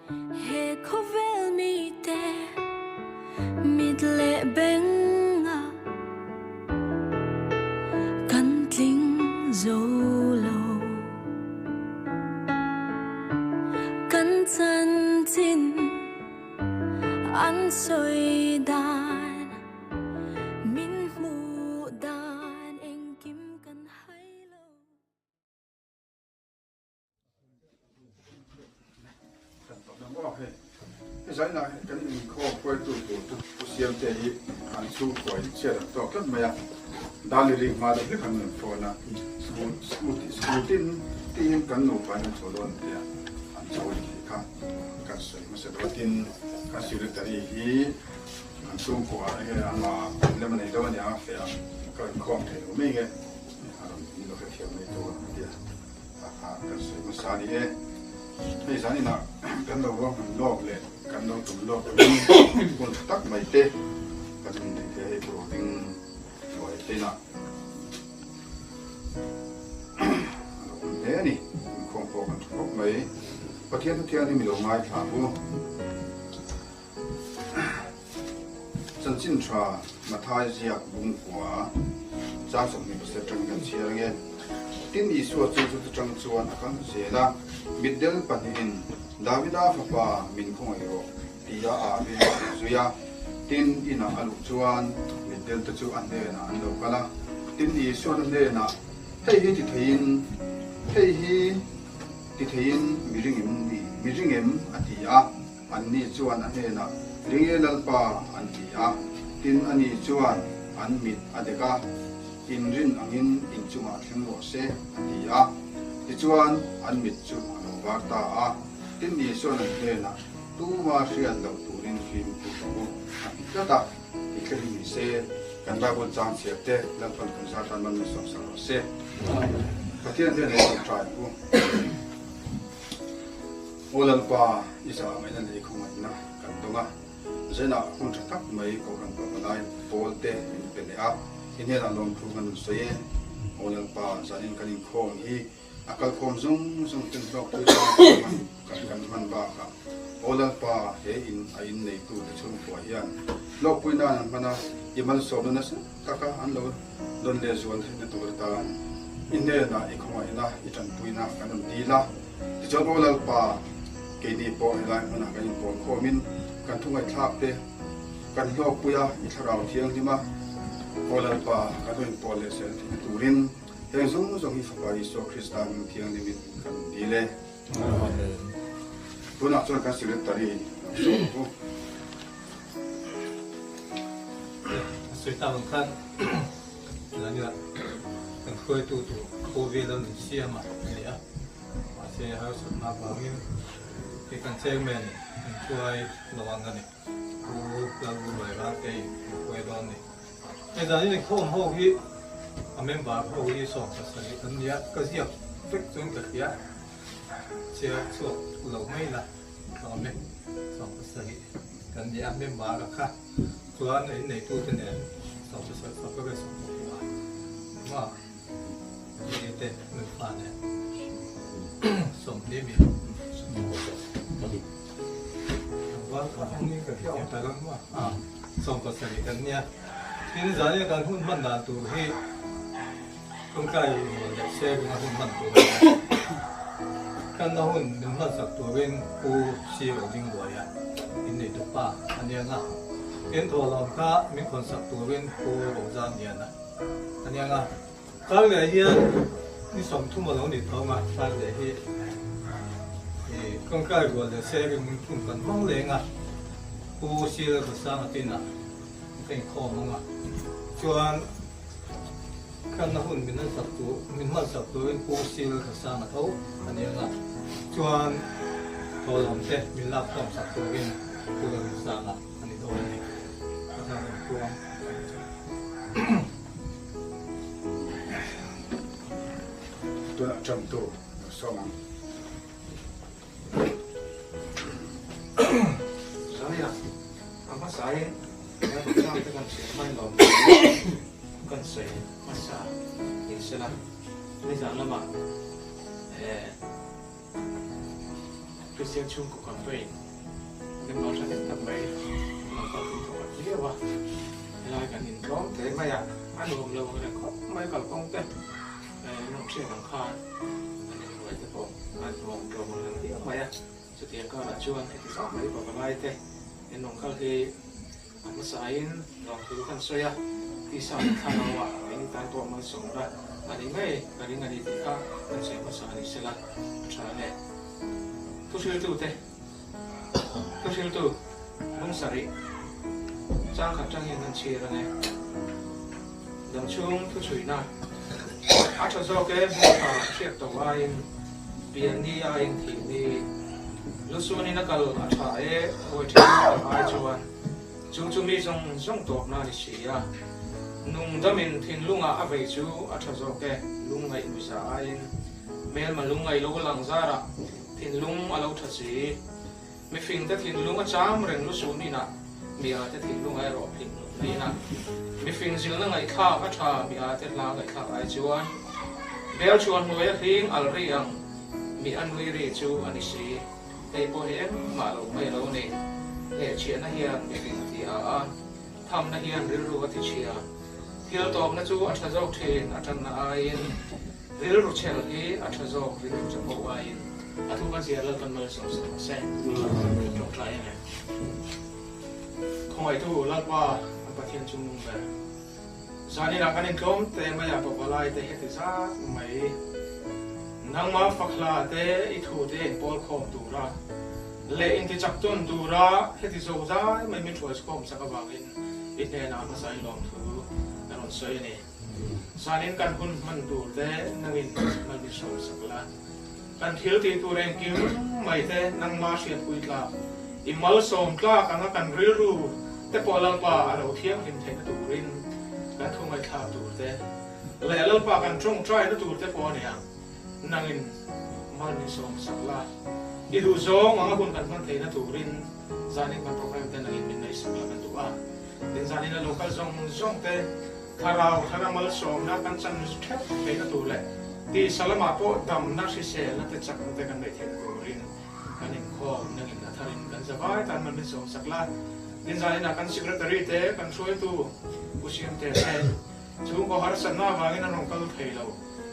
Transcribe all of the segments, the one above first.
he kovel mi te midle benga kan tling zolo kan chan chin an soi dan min mu dan eng kim kan hai lo cái giải này cái mình kho quay tụ xem thế hi anh su quay chơi đó cái mà đa lì mà được cái khăn phô na tin tin cái nụ phải cho luôn thì anh cháu thì khá cái sự mà sẽ đầu tiên cái sự được tại hi anh su quay cái anh mà nếu mà này đâu mà nhà phải cái kho thì mình cái anh nó phải hiểu này thôi thì cái sự mà sao đi bây giờ này là cái đầu nó lọc lên cái đầu tụm lọc còn tắc mấy tê cái mình để protein rồi tê nào thế này không có cái thuốc mấy và thiên thì mình làm mai thả vô chân chính trà mà thay giặc bung quả trang sử mình sẽ trồng cái gì nghe tin ý số chú trồng chuan akan zela middle panin davida phapa min khong ero tia a be zuya tin ina alu chuan middle te chu an de na an lo kala tin ý số an de na hei hi ti thein miringem atia an ni chuan an he na ringelalpa an tia tin ani chuan an mit adeka inrin angin inchunga thenglo se atia tichuan an mit chu alo warta a tin ni so na thena tu ma hrian lo turin film tu tu tata ikri ni se kan ba bon chang chepte lam pan kan sa tan man so sa se pathian de ne try ku olam pa isa mai na nei khong na kan tonga zena hun thak mai ko kan pa lai polte pe le a ini là lòng thu ngân sấy olang pa zanin kanin khom hi akal khom zung tin lok tu kan man ba ka olang pa he in ain nei tu de chung po hian lok puina nan mana imal so na sa taka an lo don le zuan the tu ta inne na ikhoma ina itan puina kanam dila ti chon olang pa ke di po helai mana kanin po khomin kan thungai thap te kan lok puya i tharau thiang dima Polan pa katoin pole sel turin yang zong hi fa Iso Kristan thiang ni min kan dile tuna chon ka secretary so ko suita kan lanya kan khoi tu covid dan siama ya masih harus nabangin ikan chairman tuai lawangan ni ku lagu merah ke ku edon ni bây giờ thì không hô hi anh bà hô hi sòng cái gì anh nhớ cái gì fix chung cái gì chia chuột lẩu mấy là còn mấy sòng cái gì cái gì anh bà cái khác cho anh ấy này tu thế này sòng cái sòng cái sòng cái mà cái tên mình phản này sòng đi miệng vâng không như cái kiểu phải không mà sòng cái gì anh nhớ ini jadi kan hun man dan tu hi kung kai ya se bin hun man tu kan na hun bin man sak tu ben ku si ro ding lo ya ini tu pa ania nga en tho lam kha min kon sak tu ben ku ro zan ya na ania nga kal le hi ni som thu ma lo ni tho nga kal le hi kung kai go le se bin min kun kan mang le nga ku si ro sa nga tin naเป็นข้อมั้งอ่ะชวนกันนะหุ่นเป็นนั่นสักตัวเป็นมันสักตัวเป็นปูซีลกับสร้างมาเท่าอันนี้นะชวนโทรลำเต้เป็นลาบต้องสักตัวเป็นปูกับสร้างอ่ะอันนี้โดนนี่ก็ทำเป็นตัวตัวจำตัวสองสาเนี่ยอาภาษาแล้วก็สร้างเป็นการเสียไม่หลอมกันเสียภาษาอิสลามไม่จำละมั้งตัว Christian chung của con về nên nó sẽ đến tầm mấy nó có cũng thuộc biếtว่าlại cả nhìn có thế mà à ăn đồ lâu rồi có mấy cả công thế nó sẽ làm khai anh em nói thế bộ ăn đồ một lần biết mà à sự tiền có là chuan thì sao mấy bộ cái lại thế nên nó có khi anh sai nó cứ thân xoay à thì sao thay nó à anh taตัวมันสูงได้อันนี้ไม่อันนี้ที่ข้ามันเสียภาษานี่เสร็จละใช่เลยทุกสิ่งทุกอย่างทุกสิ่งทุกลุงสรีจ้างขับจ้างเงินนั่นเชียร์เนี่ยดังช่วงทุกช่วยนะอาจจะโอเคไม่ขาดเชียร์ตัวเองเปลี่ยนนี่เองทีนี้รู้สึกนี่นักการอาชาเอ๋โอ้ยที่ไอ้จวนจุ่มมีจงตัวน่าดิเชียนุ่งดำมินทิ้งลุงอาเวจูอาชาโอเคลุงไงอุตส่าห์เองเมลมาลุงไงโลกหลังซาระทิ้งลุงอาเราทัศน์ไม่ฟิงแต่ทิ้งลุงอาจามเร่งรู้สึกนี่นะมีอาแต่ทิ้งลุงไอ้รอทิ้งนี่นะไม่ฟิงสิลนั่งไอ้ข้าอาชามีอาแต่ลาไอ้ข้าไอ้จวนเบลชวนหัวทิ้งอัลเรียงมีอันวิริจูอันนี้สิไอ้พวกเอ็มมาลงไม่เราเนี่ยเชียร์นักเรียนไม่ฟิงที่ทำนักเรียนเรียนรู้ว่าที่เชียร์ที่เราตอบนะจูอาจจะโจกเทนอาจารย์นายเรียนรู้เชลที่อาจจะโจกเรียนรู้จะบอกว่าอาทุกคนเสียแล้วกันมาสองเส้นจบไรเนี่ยคงไอ้ทุกลักว่าประเทศจุ่มแบบสานี่นักการเงินกลมแต่ไม่อยากบอกอะไรแต่เหตุซาไม่นั่งมาฟักลาแต่อีทูเตนปอลคอมดูระเล่นที่จับต้นดูระเหตุโจซ่าไม่มีช่วยสกอมสักบางอินอีกแน่นอนภาษาลองถือนั่นสวยนี่สานี่การคุณมันดูแต่นั่งอินมันมีช่วยสักละการเที่ยวตีตัวเองกินไม่แต่นั่งมาเสียคุยละอิมัลส่งกล้ากันกันเรียรู้แต่พอเราป่าเราเที่ยงเห็นเทนตูรินกันคงไม่ขาดตูแต่แล้วเราป่ากันตรงใจนั่นตูแต่พอเนี่ยนั่งอินมันมีส่งสักละอีดูโจงว่าคุณกันมันเทนตูรินจานี่มันโปรแกรมแต่นั่งอินเป็นในสักละกันตัวแต่จานี่เราโลกาจงแต่ถ้าเรามัลส่งนักกันจันทร์เทปเทนตูเลยที่สลามาโปดำนักเสียนั่นแต่จักนั่นแต่กันได้เทนตูรินกันเองข้อนั่งอินถ้ารินกันจะไปแต่มันเป็นส่งสักละดินใจนักการสิกระตรีเตะกันช่วยตัวผู้เชี่ยวเตะช่วงก็หาสันนาบางนั่นองค์การเทเรา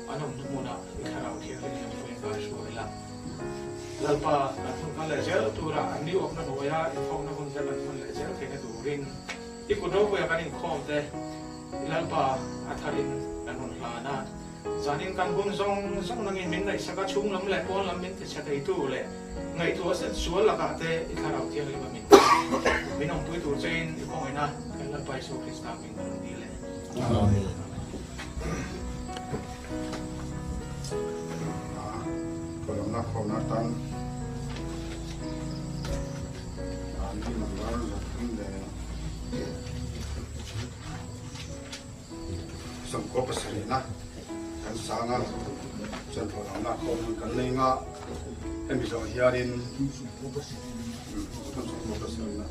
อันนั้นทุกมุนาที่ข้าเราเที่ยวที่ยังไม่ได้ช่วยละแล้วป้าอันนั้นก็เลยเจอตัวละอันนี้ออกนั่นหัวยาอีกฟองนั่นคนจะมันเลยเจอเทนตัวรินอีกคนรู้ว่ากันอีกข้อเตะแล้วป้าอัฐรินกันคนลานาจานินกันบุญส่งนั่งอินมินได้สักชุ่มลำเล็กคนลำมินที่จะได้ตัวเลยไงตัวเสร็จสวนละกันเตะอีกข้าเราเที่ยวที่มันมินไม่น้องตัวตัวเจนอีกคนนะกันแล้วไปสู่คริสต์มาสเป็นคนดีเลยก็ลำนักความนักตันอันที่มันร้อนระทึ่งเลยสมกบเสรีนะกันสางอ่ะจนพอลำนักความกันเลยง่ะเอ็มบิโซเฮียรินต้องสมกบเสรีนะ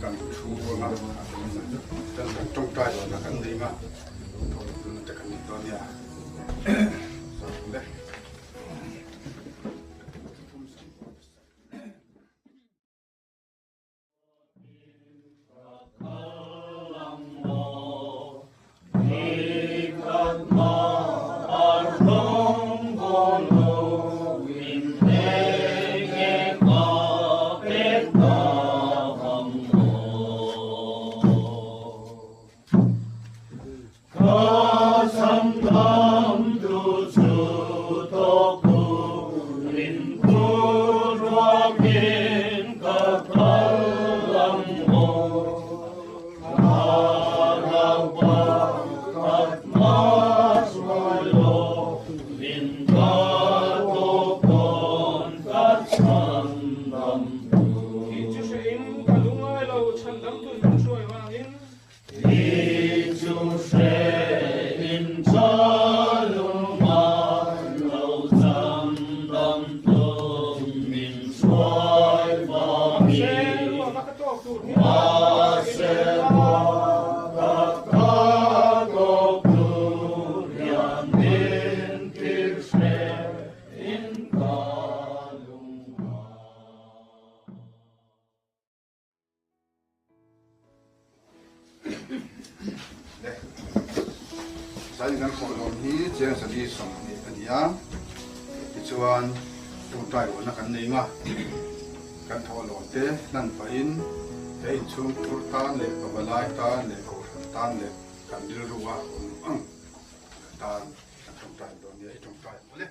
กันชูง่ะกันจงใจนะกันเลยง่ะจะกันตอนเนี้ยเลย Samdam tu sai kan ko lom hi cheng sa di som ni ania ti chuan tu tai ro na kan nei nga kan tho lo te nan pa in te in chung tur tan le pa balai tan le ko tan le kan dil ruwa ang tan kan thong tai do ni thong tai le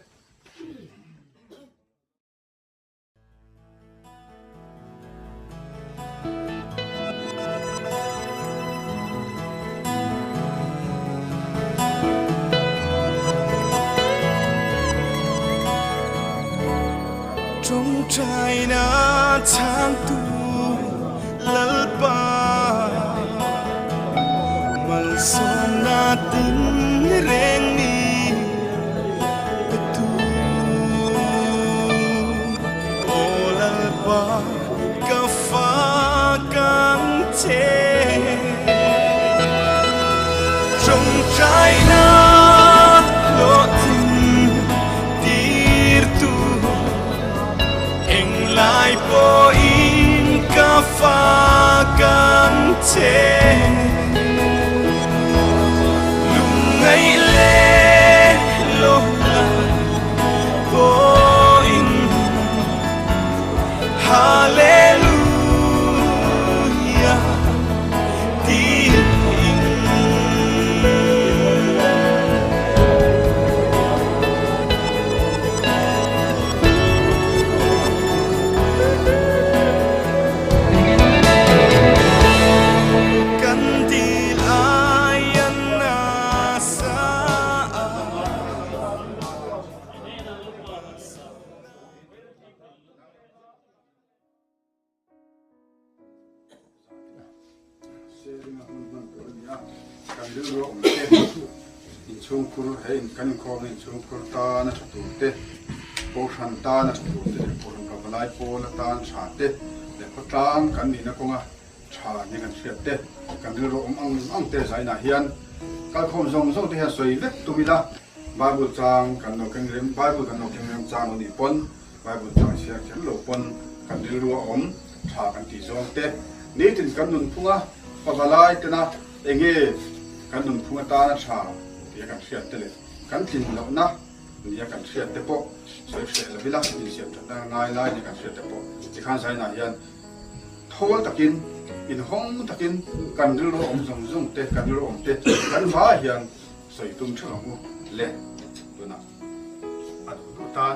trong trái na tháng tu lal pa mal som na tin reng ni tu o lal pa ka fa kang che trong trái na lo tin dir tu lại po in ca pha can che lung ngày lê lo po in hallelujah tin chung kur hay kan ko in chung kur ta na tu te po san ta na tu te po ka balai po la tan cha te le ko tang kan ni na ko nga cha ni kan siat te kan ro ang te sai na hian kal khom zong zong te ha soi le tu mi da bible chang kan no kan rem bible kan no kan rem chang ni pon bible chang sia kan lo pon kan ro cha kan ti zong te ni tin kan nun phunga pa balai te na enge kan nun phunga ta na cha ya kan siat te le kan tin lo na ya kan siat te po soi se la bila ni siat ta ngai lai ni kan siat te po ti khan sai na hian thol takin in hong takin kan ro zong zong te kan ro te kan va hian soi tum thang le tu na at tu tan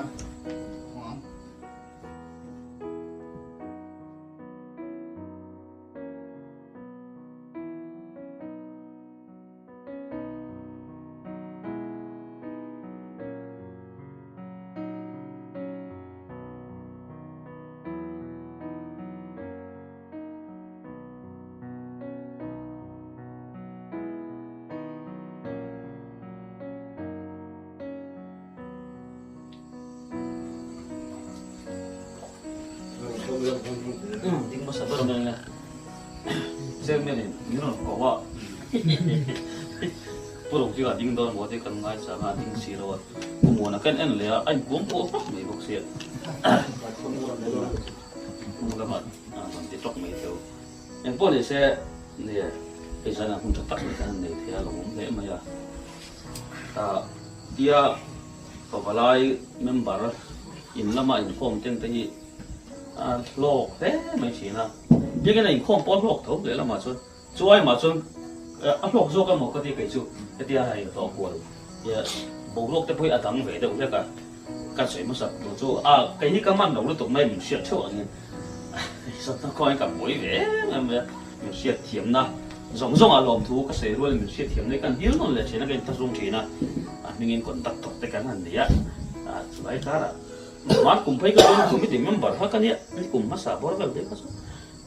Ding mo sa baro na xem này những nó có vợ phụ chỉ là ding đó một cái cần ngay sáng ding xì rồi cũng muốn là cái anh lẽ anh cũng có phát mấy bọc xiên cũng các bạn còn tiếp tục mấy theo anh phụ thì sẽ này bây giờ là không chắc tắt cái này thì là cũng dễ mà dia có lại member in lama in form trên cái lộc thế mấy chuyện à những cái này không bỏ lộc thôi để làm mà xuân chuối mà xuân lộc số cái một cái cái chú cái tia hay to quá rồi bộ lộc cái phải đắng về đâu thế cả cái sợi mà sập đồ chú cái gì cái mắm đầu nó tụi mày mình xịt cho anh sao nó coi cái mũi về mình xịt thiểm na giống làm thú cái sợi rồi mình xịt thiểm đấy cái điếu nó là chỉ là cái tác dụng chỉ na mình còn tắt tắt cái này đấy vậy cả là mát cùng phải cái con committee member ha cái này cùng mà sao bảo cái đấy cái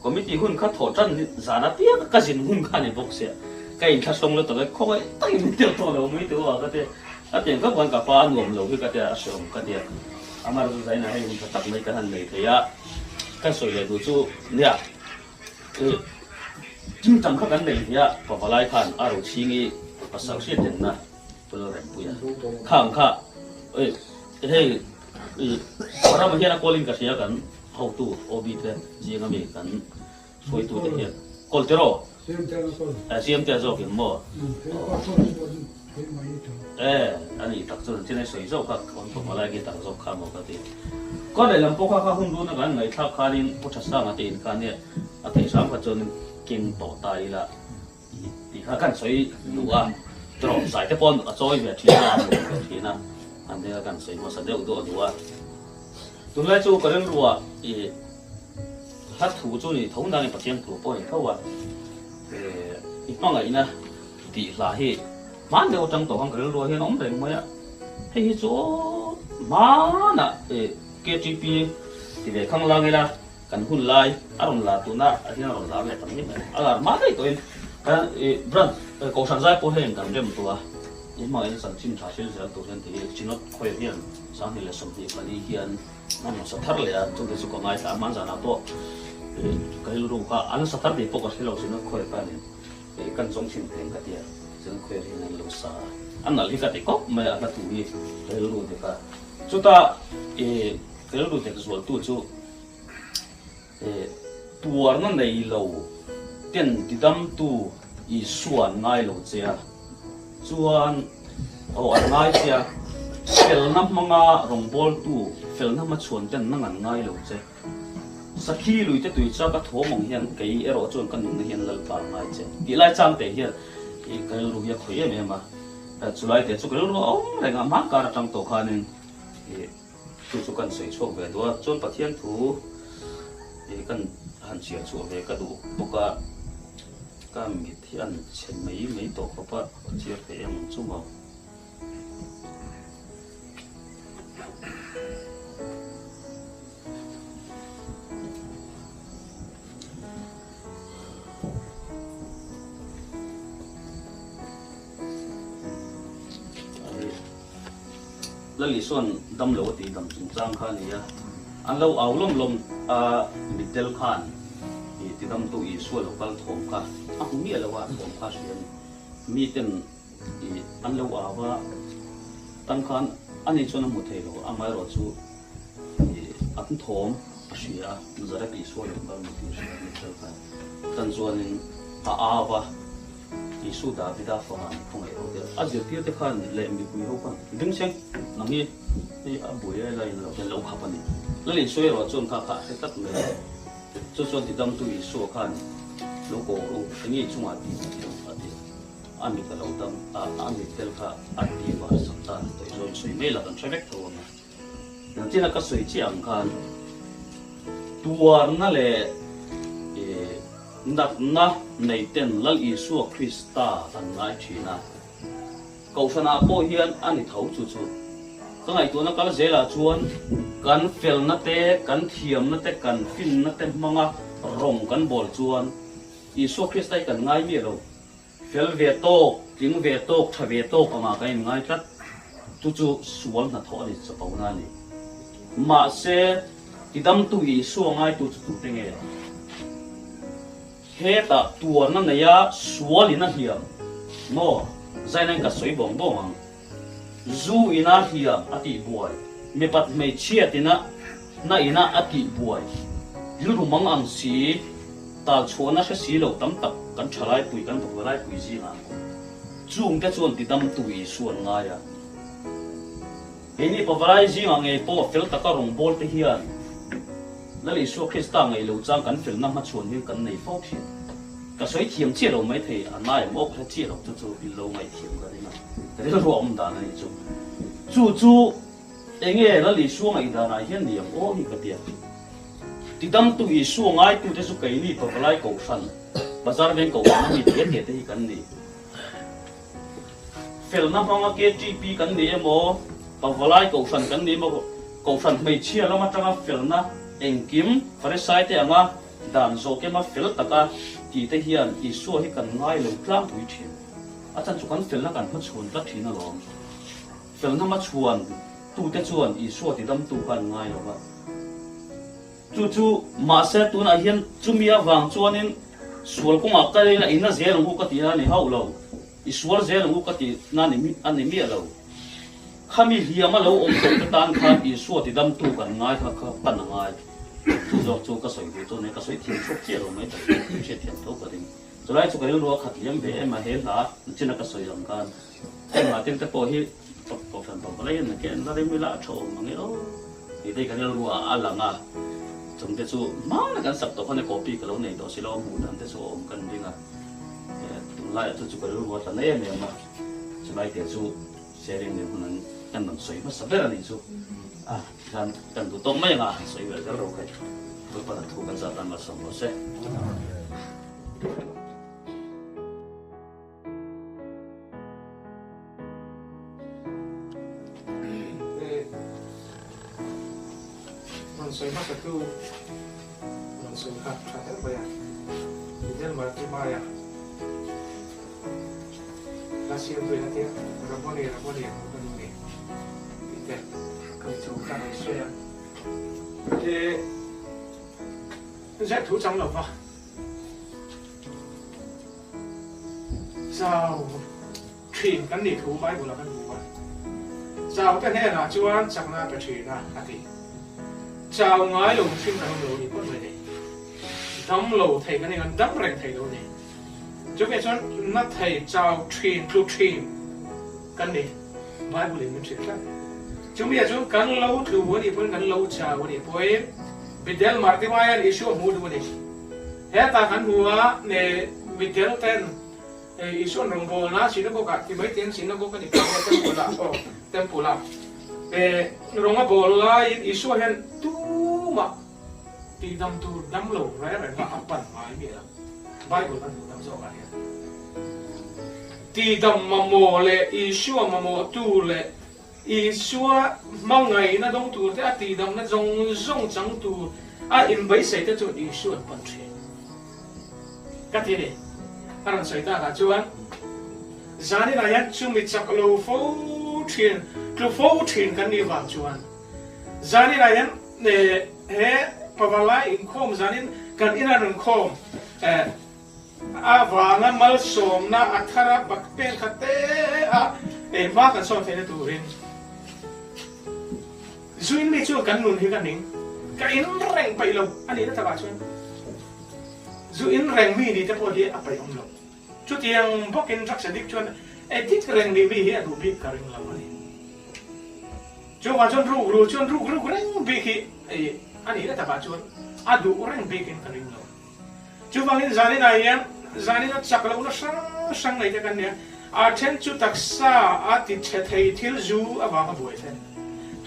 committee hun khát thổ chân giả nát tiếc cái gì hun khát này bốc xe cái thắt sông là tụi cái coi tay mình tiêu thổ đâu mới tiêu vào cái tiền các quan cả pha ngồm lâu cái tiền sông cái tiền mà rồi cái này hun tắt mấy cái hành này thì cái sợi này tụi chú nè chính trong các cái này thì có lại khan ở đâu xí nghĩ có sáu xe tiền na tôi nói bây giờ khang khá thế orang macam nak calling kasih kan, how to obi tu, jangan ambil kan, so itu dia. Call tero, siam tero so kemo. anh ấy đặc trưng trên này sấy dầu các con thuộc lại cái đặc dầu khác một cái gì có thể làm bốc khác không đúng là cái này thắc khai đến bốc chặt sang cái cái này thì sáng cái chân kinh tổ tài là thì khác cần sấy đủ à rồi sai cái con ở trôi về thì na anh đây là cần sấy mà sấy đủ à tụi lại chú cái rừng rùa thì hát thủ chú thì thống đang phát triển thủ bồi thâu à ít mang ấy nè thì là hệ mà nếu trong tổ hàng cái rừng rùa thì nó không được mấy á thì chỗ mà nè KGP thì về khang lang là cần hun lai aron là tụi na thì nó là về tầm nhất là mà đấy tụi cái brand cầu sản giải của hình cần đem tụi nhưng mà sản sinh trả tiền sẽ tụi thì chỉ nó khỏe hiện sáng thì là sống thì phải đi hiện nó sẽ thắt lại chúng tôi sẽ có ngay cả mang ra nào to cái lúc đó anh sẽ thắt thì bốc cái lâu xin nó khỏe cái này cái cần giống xin tiền cái tiền xin khỏe thì nó lâu xa anh nói cái gì có mà là tụi gì cái lúc thì cả chúng ta cái lúc thì cái số tụi chú tua nó này lâu tiền thì đâm tu ý xuân ngay lâu chứ chuan anh ngay chứ phèn nắp manga rong bol tu phèn nắp mà chuan ten năng ăn ngay lâu chứ sa khi lùi tới tuổi cho các thố mong hiền cái ero chuan căn những hiền lal par ngay chứ thì lại chăng để hiền cái lúc hiền khỏe em mà chú lại để chú cái lúc ông lại ngắm mắt cả trong tổ khan nên chú cần sấy chuộc về đó chuan bắt hiền thú thì cần hành chia chuộc về cái đủ bốc cái mít thì ăn chén mấy tổ có bắt chia về em chung vào lần lý xuân đâm lỗ thì đâm trung trang khan này anh lâu áo lom mít del khan thì đâm tụi xuân lâu cái thùng cả không biết là what thùng cả chuyện mít tên anh lâu áo và tăng khan anh ấy cho nó một thế rồi anh mai rồi chú anh thùng chuyện giờ đây bị xuân lâu cái mít del khan tăng xuân áo và isu da vida phong phong ai rồi à giờ tiệt cái khan lệ bị quý hậu con đứng xem nằm đi đi à buổi này là cái lâu khắp anh lấy lịch sử rồi chôn khá sẽ tắt người chôn thì đâm tụi isu khan lâu cổ cái này chung à thì anh bị cái lâu đâm anh bị cái khá anh đi vào sắp ta rồi suy mấy là cần suy vect thôi mà nhưng chỉ là cái suy chỉ ăn khan tua nó là nát na nei ten lal Isu Krista an ngai thina ko sana po hian ani thau chu chu ka ngai tu na kal zela chuan kan fel na te kan thiam na te kan fin na te manga rong kan bol chuan Isu Krista kan ngai mi lo fel ve to ting ve to tha ve to ka ma kai ngai tat chu chu sual na tho ni cha pau na ni ma se tidam tu Isu ngai tu chu te nge he ta tua na neya sual ina hiam no zainen ka soi bong bong zu ina hiam ati boy me pat me chiatina na ina ati boy lu mang ang si ta chona se si lo tam tak kan thalai pui kan tok lai pui ji na chung te chuan ti dam tu I suan nga ya eni pawai ji nge po fel ta ka rong bol te hian là lý số Krista ngày lâu trang cắn phim năm mắt chuồn như cắn này phốt thì cả sấy thiềm chia đầu mấy thầy anh mai mốc là chia đầu cho bị lâu ngày thiềm cái này mà cái đó là ông đã này chú anh nghe là lý số ngày đã này hiện niệm ô thì cái tiền thì đâm tụi số ngày tụi cái số cái này phải lại cầu săn bazar bên cầu săn thì tiền thì cái này phim năm phong cái GP cắn này mà phải lại cầu săn cắn này mà cầu săn mấy chia lắm mà trong phim na anh kim phải sai thế mà đàn số cái mà phil taka thì thế hiện Isu hi cần ngay lâu lắm tuổi trẻ à chẳng chụp phil là cần mất chuồn tất thì nó lắm phil nó mất chuồn tu thế chuồn Isu thì đâm tu cần ngay rồi chú chú mà sẽ tu này hiện chú mía vàng chuồn nên sual cũng mặc cái là in nó dễ làm cái gì này hậu lâu Isu dễ làm cái gì anh này mía lâu kami hiam lo om to tan khan Isu thì đâm tu cần ngay kha pan ngay tu zo chu ka soi tu ne ka soi thiam chok che lo mai ta che thiam to ka ding so lai chu kai ro khat liam be ema he la china ka soi lam kan ema tin te po hi ko fan to lai na ke na re mi la tho mangi o ni dei kan ro ala nga chung te chu ma na kan sak to khone copy ka lo nei do silo mu dan te chu om kan dinga lai chu kai ro ta nei me ma chu lai te chu sharing ni hunan kan nam soi ma sabera ni chu kan tu tong mai nga soi wer ka ro kai tu pa tu kan sa tan ma som lo se Soy más que tú, no soy más que tú, vaya. Y del mar tú vaya. La siento ya tía, raboni, raboni. Y te, con tu cara y soya. Sẽ thủ trong lòng vào. Sao truyền cái này thủ máy của là cái thủ máy. Sao cái này là chú anh chẳng là cái truyền là cái gì. Chào ngái lùng phim thằng lù thì có người này đâm lù thầy cái này còn đâm rèn thầy lù này chú biết cho nó thầy chào truyền thu truyền cái này vài buổi mình truyền ra chú biết cho cái lâu thu buổi đi phân cái lâu chào buổi đi buổi bị del marti mai đi show mood buổi đi hết ta khán hùa nè bị del tên isu nông bò na xin nó có cả thì mấy tiếng xin nó có cái gì tempo là rong bò la isu hen mà thì đâm tu đâm lẩu rẽ rẽ và áp bẩn mãi bị lắm vai của anh đâm rõ cái này thì đâm mà mồ lệ isu mà mồ tu lệ isu mong ngày nó đông tu thế thì đâm nó rong trắng tu in bấy sấy thế cho isu bẩn chuyện cái gì này anh sấy ta là chú anh giá này là nhất chú mình chắc lâu phố truyền cái này vào chú anh giá này là nhất nè he pavalai in khom zanin kan ina rung khom awanga mal som na athara bakpen khate ma kan som thene turin zuin mi chu kan nun hi kan ning ka in reng pai lo ani na tawa chuan zuin reng mi ni te po hi apai om lo chu tiang bokin rak sadik chuan tik reng mi hi adu bi ka ring lo ani chu wa chuan ru reng bi hi ani na tawa chuan adu reng bi kin ka ring lo chu wangin zani na chaklo na sang nei te kan ne a then chu taksa a ti che thei thil zu awanga boi the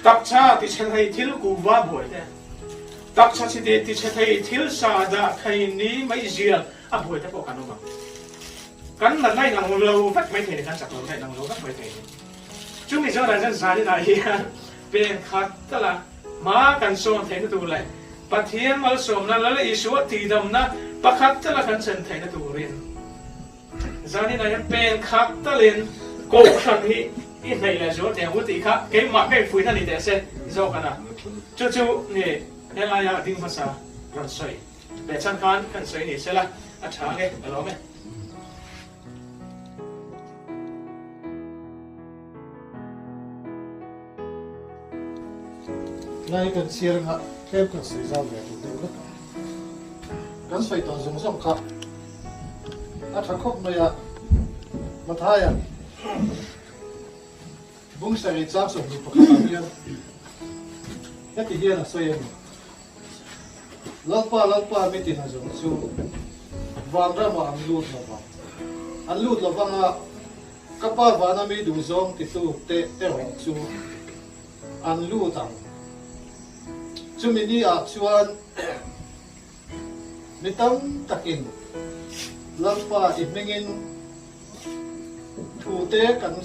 takcha ti che thei thil ku wa boi the takcha chi ti che thei thil sa da khai ni mai zia a boi te po kanoma kan na nai nang lo vat mai the kan chaklo nai nang lo vat mai the chu mi zo ra zani na hi pen khat tala ma kan so the tu lai pathian mal som na la isu ti dam na pakhat tala kan chen the na tu rin zani na yan pen khak talin ko khan hi in nei la zo te uti kha ke ma ke fui na ni te se zo kana chu ni elaya ding masa ran soi be chan khan kan soi ni se la a tha nge alo me nay kan sir nga kem kan soi zau le tu de kan soi to zong zong kha a tha khop no ya ma tha ya bung sari chak so ni pakha hian ya ti hian a soi em lalpa mi ti na zong chu wang ra ma an lut lo wanga kapa wana mi du zong ti tu te hong chu an lu tang chu mi ni a chuan mi tam takin lalpa i mengin thu te kan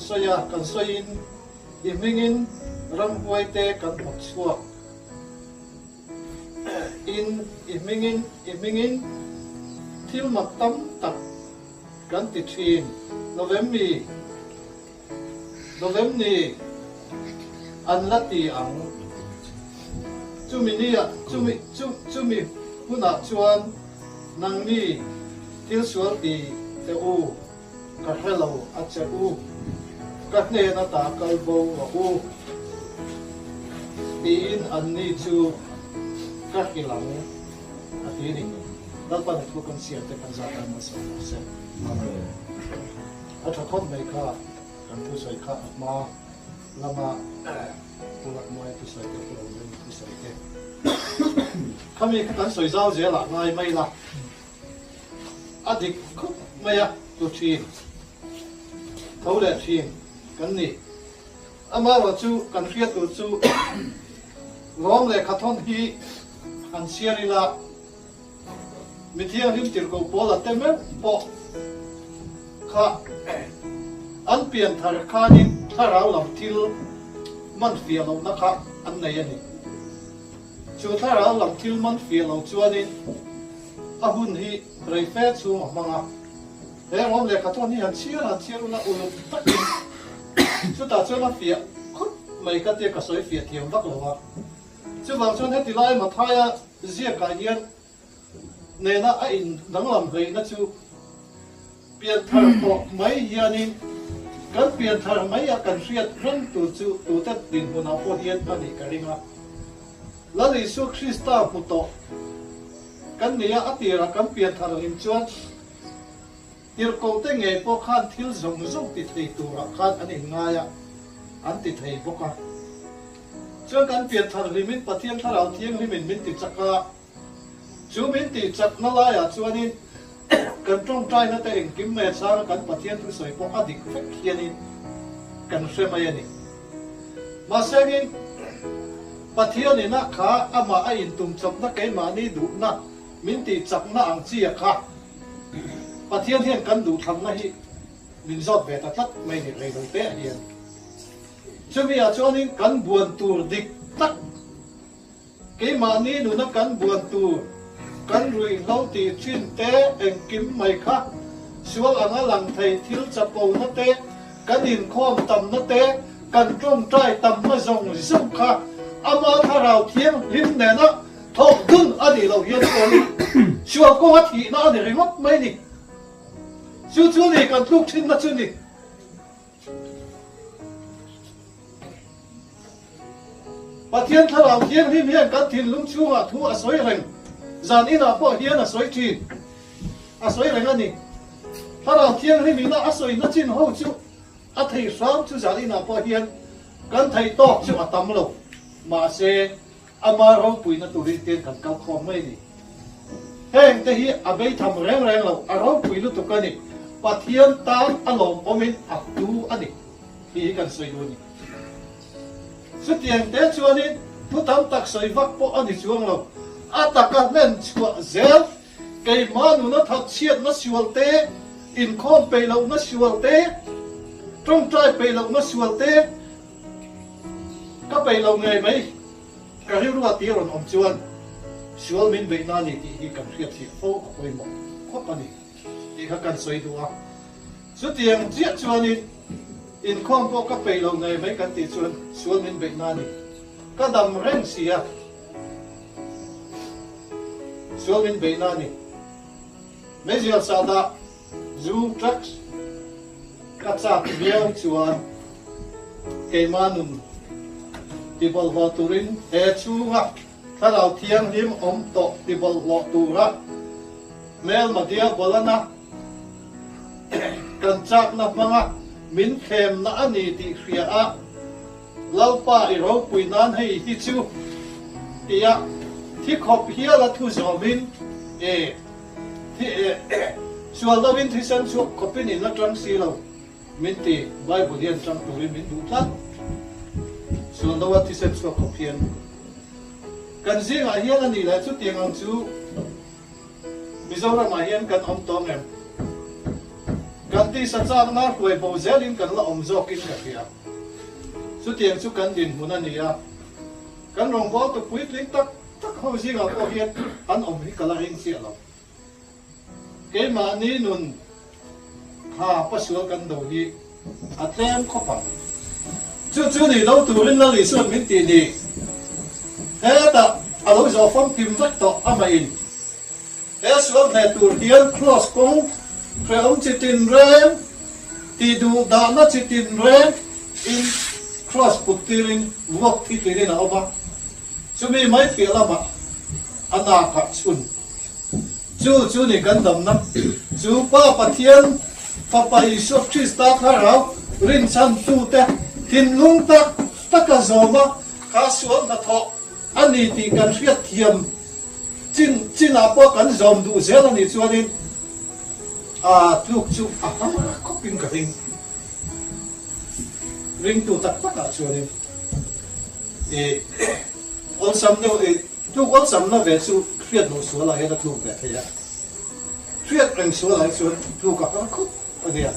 soin i mengin ram huai te kan hot chuak in i mengin thil mak tam tak kan ti thin novem ni an lati ang chumi huna chuan nang ni til sual ti te u ka hello a che u ka ne na ta kal bo wa u in an ni chu ka kilang a ti ni แล้วก็ทุกคนเสียแต่กันจากการมาสอนเสร็จถ้าคนไม่ฆ่ากันผู้ใส่ฆ่ามาแล้วมาผู้รักมวยผู้ใส่ก็เราเล่นผู้ใส่เก่งเขามีการสวยเจ้าเสียหลักง่ายไม่ละอดีตเขาไม่อะตัวทีเขาเด็ดทีกันนี่อามาว่าจูกันเรียกตัวจูร้องเลยขัดทนที่อันเสียนี่ละมีเที่ยงริมติดกูปอละเต็มเลยปอข้าอันเปลี่ยนทางข้านี่ถ้าเราหลับทิลมันเฟียเรานะคะอันไหนอันนี้จูถ้าเราหลับทิลมันเฟียเราจวนนี่อาหุ่นที่ไรเฟสซูมมังอ่ะแล้วร้องเลยขัดทนที่อันเสียละอุลุตักชุดตาเจ้ามาเฟียคุณไม่ก็เตี้ยก็สวยเฟียเทียมบักหรอวะชุดบางชุดให้ติไลมาทายอะเสียกันยันเนี่ยนะไอ้ดังลำเฮยนะชูเปลี่ยนทางต่อไม่ยานิกันเปลี่ยนทางไม่ยากันเสียรันตัวชูตัวตัดดินบนเอาพอดีอันนี้กันริงะแล้วในสุคริสต์พุทโธกันเนี่ยอติระกันเปลี่ยนทางอิมจวนที่เราเต้งไงพวกข้าทิลส่งติดในตัวข้าอันนี้ง่ายอันติดให้พวกข้าช่วงการเปลี่ยนทางลิมิตปะเทียงถ้าเราเทียงลิมิตมินติดจักรชูมินติดจักรนั่นแหละชวนนี้กันตรงใจนั่นแต่เองกิมเมษากันปะเทียงทุกสวยพวกข้าดิเฟกเขียนี่กันเชื่อไหมนี่มาเสียงปะเทียงนี่นะข้าอามาไอ้อินตุ่มจับนักเกมานี่ดูนะมินติดจักรน่าอังเสียข้าปะเทียนเทียนกันดูทำนะฮิมินซอดเบตัดไม่ได้เลยเราเตะเฮียนช่วงนี้อาจารย์นี่กันบวนตูดิกตักเกมานี่ดูนักกันบวนตูกันรุยเราตีชินเตะเอ็งกิมไม่ค่ะช่วงอันหลังไทยทิลจะปูนัเตะกันดินข้อมต่ำนัเตะกันตรงใจต่ำมาส่งส่งค่ะอามาถ้าเราเทียงลิ้มเนี่ยนะทอกดึงอันนี้เราเฮียนตัวนี้ช่วงก็วัดที่นั่นนี่วัดไม่นี่ชูนี่กันลูกชิ้นนะชูนี่ปะเทียนถ้าเราเทียนที่เมียนกันทินลุงชูอ่ะทั่วสวยแรงจานนี้นะพ่อเฮียนสวยจีนสวยแรงอันนี้ถ้าเราเทียนที่มีนะสวยนะจีนหูชูไทยสามชูจานนี้นะพ่อเฮียนกันไทยโตชูตั้มโลมาเสอามาเราปุยนะตุริเตียนกันเกาคอมไม่ดีแห้งแต่ฮีอาเบยทำแรงเราเราปุยลุตุกันนี่ปะเทียนตามอารมณ์ผมเห็นอับดูอันนี้ที่กันสวยดูนี่สุดยังแต่ชัวนี่ผู้ทำตักสวยวักพออันนี้ชัวเราอาตากันเล่นชัวเซลเกยมานุนัทเชียดนัชัวเตอินคอมไปเรานัชัวเตตรงใจไปเรานัชัวเตก็ไปเราไงไหมก็ให้รู้ว่าตีรอนอมชวนชัวมินเบนานี่ที่กันเรียกที่โฟกไปหมดครบอันนี้ที่เขากันสวยดูอ่ะสุดยังเจี๊ยบชวนนี่อินคอมพวกก็ไปลงในไม่กันติดชวนมินเบกนานี่ก็ดำเร่งเสียชวนมินเบกนานี่ไม่เสียสาดาจูทรัคกัดซาเบียวชวนเกมานุนที่บอลวอตูรินเอชูฮะถ้าเราเทียงริมอมโตที่บอลวอตูระเมลมาเดียบอลนะกันจักนับมังมินเข้มนะอันนี้ที่เสียอ่ะเล่าป้าอีเราปุยนั้นให้ที่ชูอียะที่ขบเฮียละทุจมินที่ชวนเราวินที่ฉันชวนขบเป็นอินละจังสีเรามินตีไบเบิลเรียนจังตัวมินดูทัดชวนเราว่าที่ฉันชวนขบเฮียนกันสิ่งอะไรเฮียนั่นนี่แหละชุดเตียงอังชูมิโซรามาเฮียนกันอมตองเอ็มกันที่สัจจานาหวยโบเซลินกันละอมโจกินกันเดียสุดที่ยังสุกันดินมุนันนี่อะกันรองบอลตัวปุยลิงตักเขาสิ่งอะไรก็เฮียอันอมที่กันละเองเสียเราเกมานี่นุนข้าปัสสาวะกันดูดีอัตเต็มขบังจู่ๆนี่เราตัวรินละลิส่วนมิตินี่แต่เราจะฟังพิมพ์จักต่ออามาอินส่วนในตัวเฮียนคลอสกงเครื่องจิตินเรนที่ดูดานาจิตินเรนอินคลาสปุตติรินวักที่ตีรินเอาบ้าจะมีไม่เปลี่ยนละมาอนาคตชุน chú này cần đầm năm chú ba bát thiên Papa Isu Krista tharau rin san tu te tin lung ta taka zoma ka suam na tho ani ti kan riat thiam chin apo kan zom du zel ani chuanin tuk chu kopin ka ring tu tak taka chuanin ol sam no tu ol sam na ve chu riat no suala ya tu ve thaya riat ring suala chu tu ka khop Adia,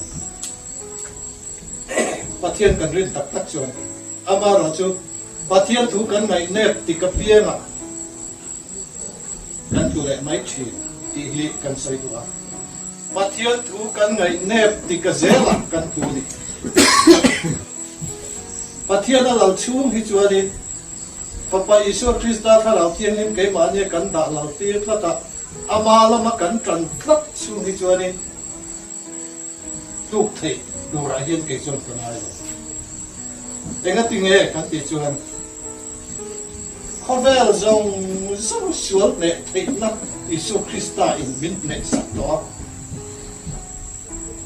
Pathian kan rin tak chuan. Amaro chu Pathian thu kan ngai nep ti ka pianga. Kan tu le mai chi ti hi kan sai tua. Pathian thu kan ngai nep ti ka zela kan tu ni. Pathian a lau chung hi chuanin Papa Isu Krista tha lau thiang lim ke ma ne kan da lau ti thata amala ma kan tran tlat chung hi chuanin tuk thei dura hian ke chon kanai enga tinge kan ti chuan khovel zong so sual ne thei na Isu Krista in min ne sak to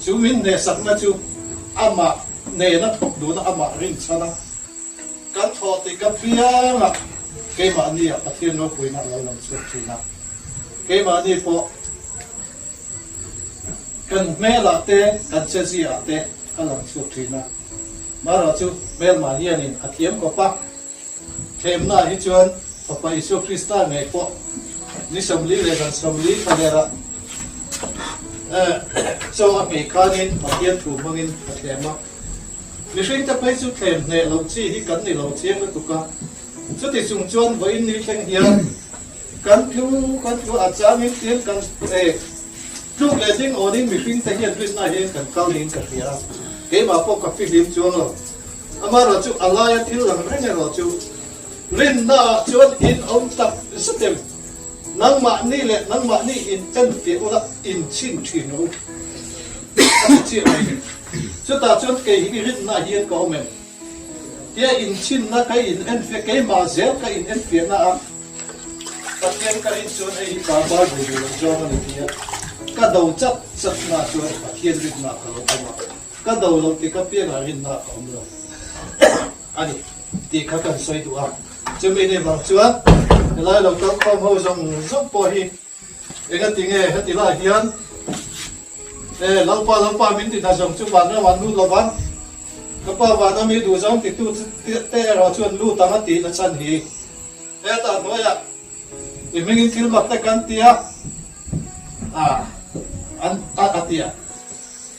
chu min ne sak na chu ama ne na thok du na ama ring chana kan tho ti ka pia na ke ma ni a pathian no puina lo lam chu thina ke ma ni po kan mela te kan chezia te alang chu thina mara chu mel ma hianin athiam ko pa them na hi chuan Papa Isu Krista ngai po ni samli le kan samli khalera so a me kanin pathian thu mangin athema ni hring ta pai chu them ne lo chi hi kan ni lo chiang na tuka chu ti chung chuan voin ni thleng hian kan thu a chang in tian kan Lúc lệ tiếng ổn định mình ta hiện tuyết này hiện cần cao lên cả phía cái mà phong cà phê điểm chuông rồi ama rồi chú Allah yang thiếu làm cái này rồi chú lên na chuan in ông tập rất đẹp nang mạ ni lệ nang mạ ni in chân phía ông in chín thuyền ông chuyện này chú ta chuan cái gì rít na hiện có mình cái in chín na cái in en phía cái mà dễ cái in en phía na tất nhiên cái in chuan ấy cả ba người cho nó đi ka đầu chất na chuan pathian rit na ka lo ma ka đầu lo ti ka pia na rin na ka om lo ani ti ka kan soi tu a chumi ne bang chuan lai lo ka khom ho zong po hi enga ti nge ha ti la hian lau pa min ti na zong chu ban na wan lu lo ban ka pa wa na mi du zong ti tu te ro chuan lu ta ma ti la chan hi ta no ya mingin til mak ta kan ti a an atia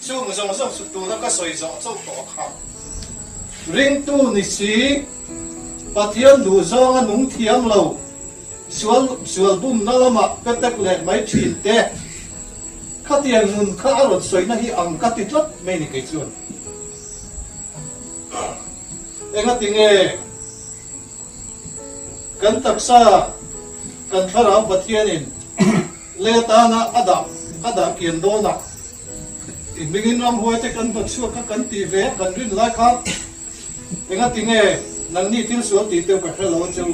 chung zong su tu na ka soi zo chau to kha ring tu ni si pathian du zong anung thiam lo sual bum na lama petak le mai thin te khatiang mun kha rot soi na hi ang ka ti tlat me ni kai chuan enga tinge kan taksa kan thara pathianin le ta na ada kian do na in mingin ram hoi te kan bat su ka kan ti ve kan rin la kha enga tinge nang ni til su ti te ka hello chu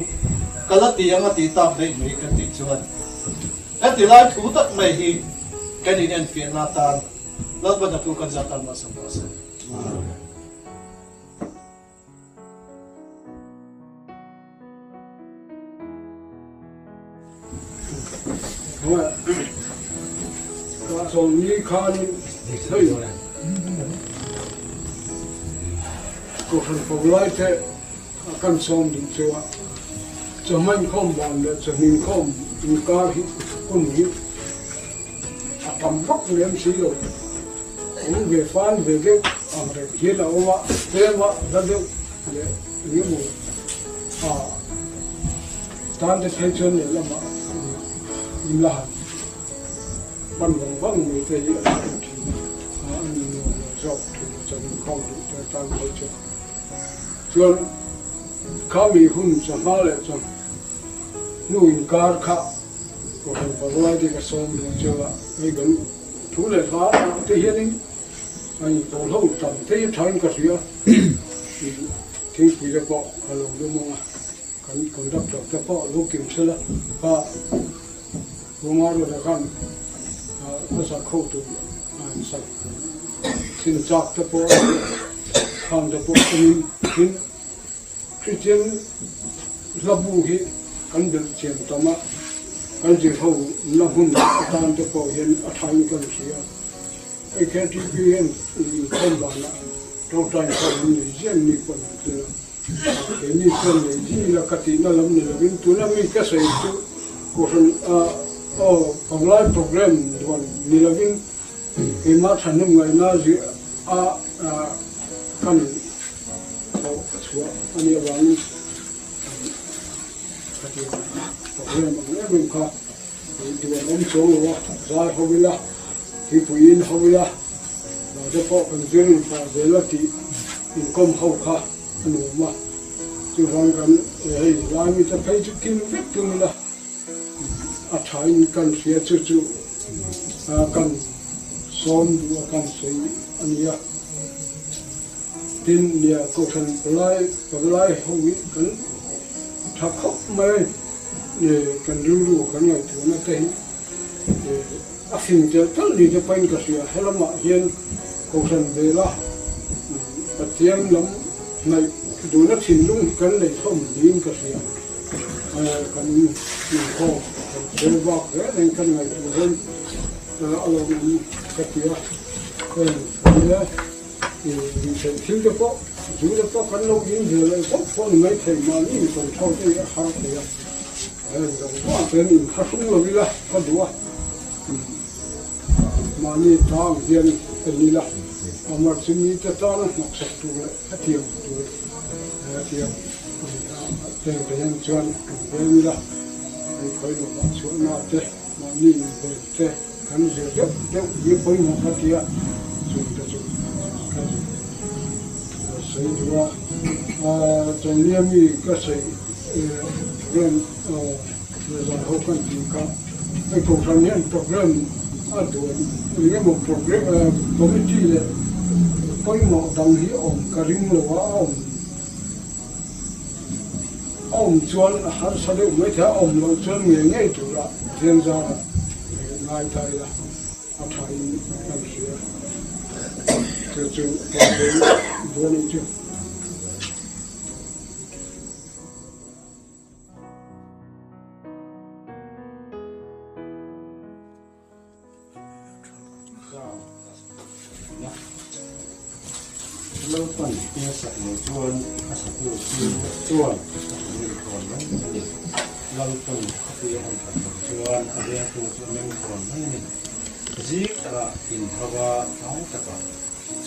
kala ti anga ti tap dei mai kan ti chuan ati lai thu tak mai hi kan in en fian na tan lat ba da tu kan za tan ma sam ba sa从你看所有人，个很后来的，跟上的说，这门空完了，这门空你家里公里，tam bắc liền xí rồi, cũng về phán về cái để kia là ông ạ, thế mà ra được, những mùa, tan để thấy chân này là mà, im lặng. Ban vòng vắng người ta dễ anh dọc thì chẳng không được tăng lên cho cho kami hun chẳng bao lệ cho nuôi cá khá còn phải nói đi cái sông thì chưa mấy gần thú lệ phá thì hiện nay anh tổ lâu chẳng thấy chẳng có gì thì quý cái bọ cái lồng đúng không cần đắp được cái bọ lúc kiểm tra là Rumah ada kan masa kau tu sak sin cak tepo kan tepo ini Christian labu hi kan ber chen tama kan je ho na hun tan tepo hian athai kan sia ai kan ti bien kan ba na to tai kan ni jen ni kon tu ni kon ni ji la katina lam ni vin tu na mi ka sai tu ko online program don nilavin ke ma thanum ngai na ji kan chua ani awang kati program ngai min kha tu nom chong lo za hobila ki puin hobila na de po kan jin fa zelati income ho kha anu ma chu rang kan ei la mi ta phai chu kin vek tu la athai kan sia chu kan som du kan sei ania tin nia ko than lai howi kan thak khop mai ne kan lu kan ngai tu na te a fin te tal ni te pain ka sia helama hian ko than bela patiang lam nai du na thin lung kan nei thom din ka sia kan ni ko Jadi bak ya, kan ngai tu alam ini ketia, dia ini sih depo kan lo ini dia pun ngai thai mani kon thau dia harap dia, dah ini hasung lo bila kedua, mani tang dia ni lah, amar sini tetap nak satu ketia, yang cuan dia lah. Khởi động bằng số nào thế mà nhìn về thế khán giả rất rất biết bấy một cái kia dùng cho dùng cái xây ra trong niêm y cái xây program rồi hậu cần gì cả cái program này program ở đó cái một program committee này bấy một đồng ý ông cái riêng là ông chuan har sadu mai tha ông lo chuan nge nge tu la thian za ngai thai la a thai kan sia chu bo ni chu lâu phần kia sạch một chuồn sạch một chuồn còn đấy lâu phần kia hoàn thành một chuồn ở đây tu cho mình còn đấy này dĩ là in thava tháo tất cả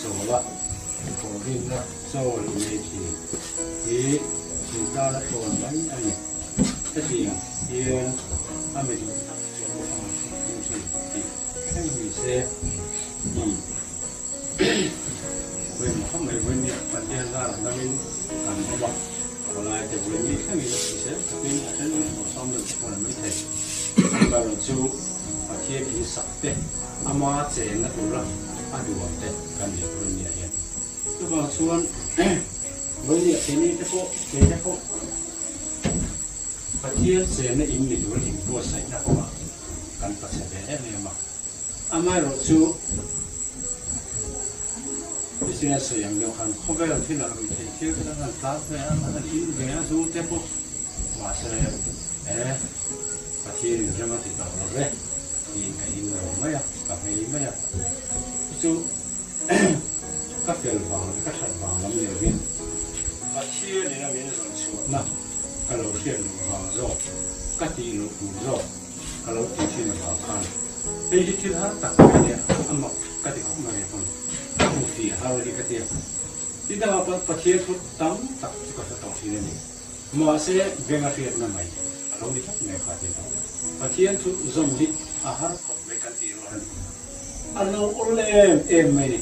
số là có viên là số này thì ta đã còn đấy này cái gì yên mình cái gì sẽ vì mà không mấy vấn đề phát triển ra là mình làm không bằng, còn lại thì vấn đề khác mình sẽ tập trung trên một số lượng còn là mới thấy, và rồi chú phát triển cái sắc tệ, ama chế nó đủ lắm, ăn đủ tệ, cần gì vấn đề hiện, cứ vào xuân, vấn đề thế này thế có, phát triển chế nó im đi đủ thì vô sai nó có mà, cần phát triển thế này mà, ama rồi chú business yang dia kan cover nanti nak retail kita kan tak ada ini gaya tu tempo masa pasti ni zaman kita boleh ini rumah ya kafe ini ya itu kafe bang kafe bang lama ni bin pasti ni nak bin nah kalau dia bang zo kati lu zo kalau dia bang kan jadi kita tak ada amak kati kau mana pun thì hao đi cái tiền thì ta bảo phát triển thuốc tắm tập có thể tổng xí này mà sẽ về ngành việt nam này lâu đi chắc ngày phát triển phát triển thuốc dùng đi har có mấy cái tiền rồi anh lâu ôn em này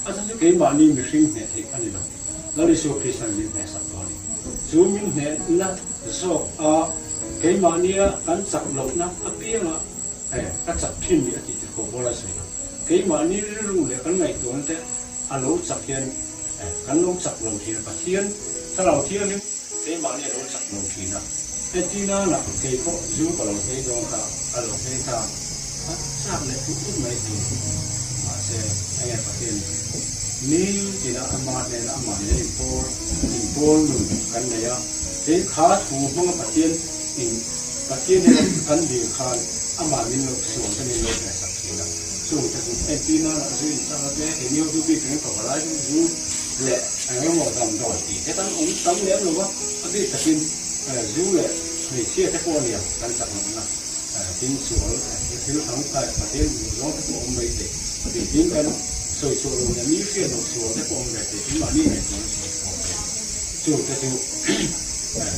anh sẽ cái mà ni mình sinh này thì anh đi đâu nó đi số Christian mình này sắp đó đi số mình này là số cái mà ni anh sắp lộc na anh biết là anh sắp phim đi thì có bao nhiêu cái mà ni rung để cái ngày tuần thế anh lỗ sập thiên cái lỗ sập lồng thiên và thiênถ้าเราเที่ยวนี่cái mà ni lỗ sập lồng thiênนะ ที่นั่นน่ะเกี่ยวกับยูกับเราเที่ยวกันเราเที่ยวกันทราบเลยทุกๆไม่ถึงมาเสียไอ้ประเทศนี้ที่น่ะอามาเนี่ยอินโพลหนุนกันเลยอ่ะที่ขาถูกมั่งประเทศเนี่ยกันดีขาดอามาเนี่ยเราส่วนกันในโลกในสักทีละส่วนจะถูกไอ้ที่นั่นเราจะทราบเลยเห็นยูบีเป็นตัวอะไรยูแหละไอ้หมอทำต่อตีแต่ตั้งองค์ตั้งเลี้ยงหรือว่าอันนี้จะเป็นยูแหละในเชี่ยแค่พวกเนี่ยกันจากนั้นนะทิ้งสวนทิ้งทั้งแต่ประเทศร้องแค่พวกไม่เด็กทิ้งกันสวยๆเนี่ยมีเชี่ยหนุกสวนแค่พวกไม่เด็กทิ้งมานี่เนี่ยจุดจะจุด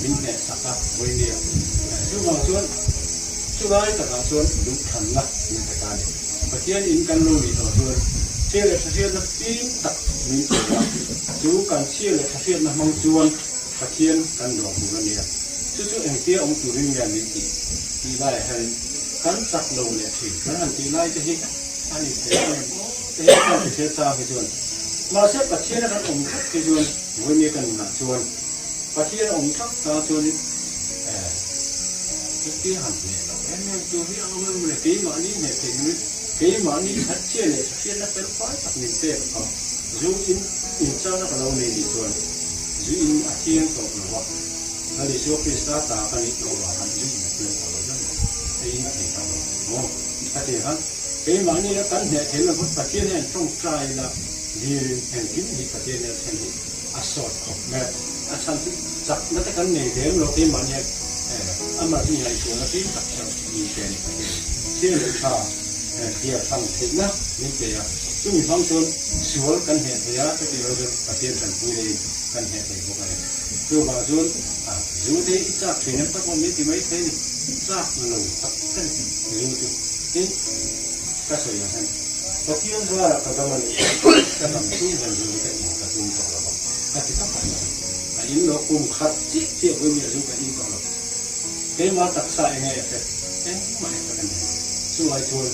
มินเนี่ยสักการไว้เนี่ยช่วงบางส่วนช่วงไรแต่บางส่วนดูทันละมีแต่การประเทศอินกันรู้ดีต่อส่วนเชี่ยเลยประเทศนั้นปีนตักมีตัวดูการเชี่ยเลยประเทศนั้นมังส่วนประเทศกันดอกบุญเนี่ยช่วยเอ็งเตี้ยองค์ตุริยานิติที่ได้ให้กันสักโลเนี่ยถึงนั้นที่ได้จะเห็นอันนี้เห็นการเทศาไปส่วนมาเสียประเทศนั้นองค์ไปส่วนวันนี้กันนะส่วนประเทศองค์ทักตาส่วนที่หันเนี่ยเอ็มยังตัวที่เอาเงินมาเกี่ยมันนี่เนี่ยถึงเกี่ยมันนี่ชัดเจนเลยชัดเจนแล้วเป็นฝ่ายตัดนิเทศเขาจูอินเจ้านักเราในดีส่วนจูอินอาเทียนตกหรือว่าถ้าดิฉันพิจารณาการนี้เราหันจูเนี่ยเป็นอะไรนั่นไอ้นั่นเองครับโอ้ถ้าเดี๋ยวฮะเกี่ยมันนี่แล้วกันเนี่ยเห็นแล้วประเทศเนี่ยต้องใจละดีแห่งที่มีประเทศเนี่ยแห่งอาสอดของแม่อาชันจับนั่นแต่กันเนี่ยเดี๋ยวเราเกี่ยมันเนี่ยอามาที่ไหนส่วนที่ตัดเรามีแก่ในประเทศเชื่อเลยค่ะเกี่ยวกับถึงนะนี่เกี่ยวซึ่งมีความชนสวนกันเหตุยาที่เราจะประเทศกันพูดเองกันเหตุในพวกนี้คือบางส่วนยูที่จากที่นั้นถ้าคนนี้ที่ไม่ใช่จากเราตัดกันยูที่นี่ก็สวยอย่างนั้นพอที่เราว่าเราทำมันก็ทำที่เราอยู่กันอยู่กับคุณต่อเราก็ที่ต้องทำอินเราคุมขัดจิตเที่ยวกันอยู่กับอินต่อเราเกี่ยมาตักใส่ไงเอ๊ะไม่เป็นไรช่วยชวน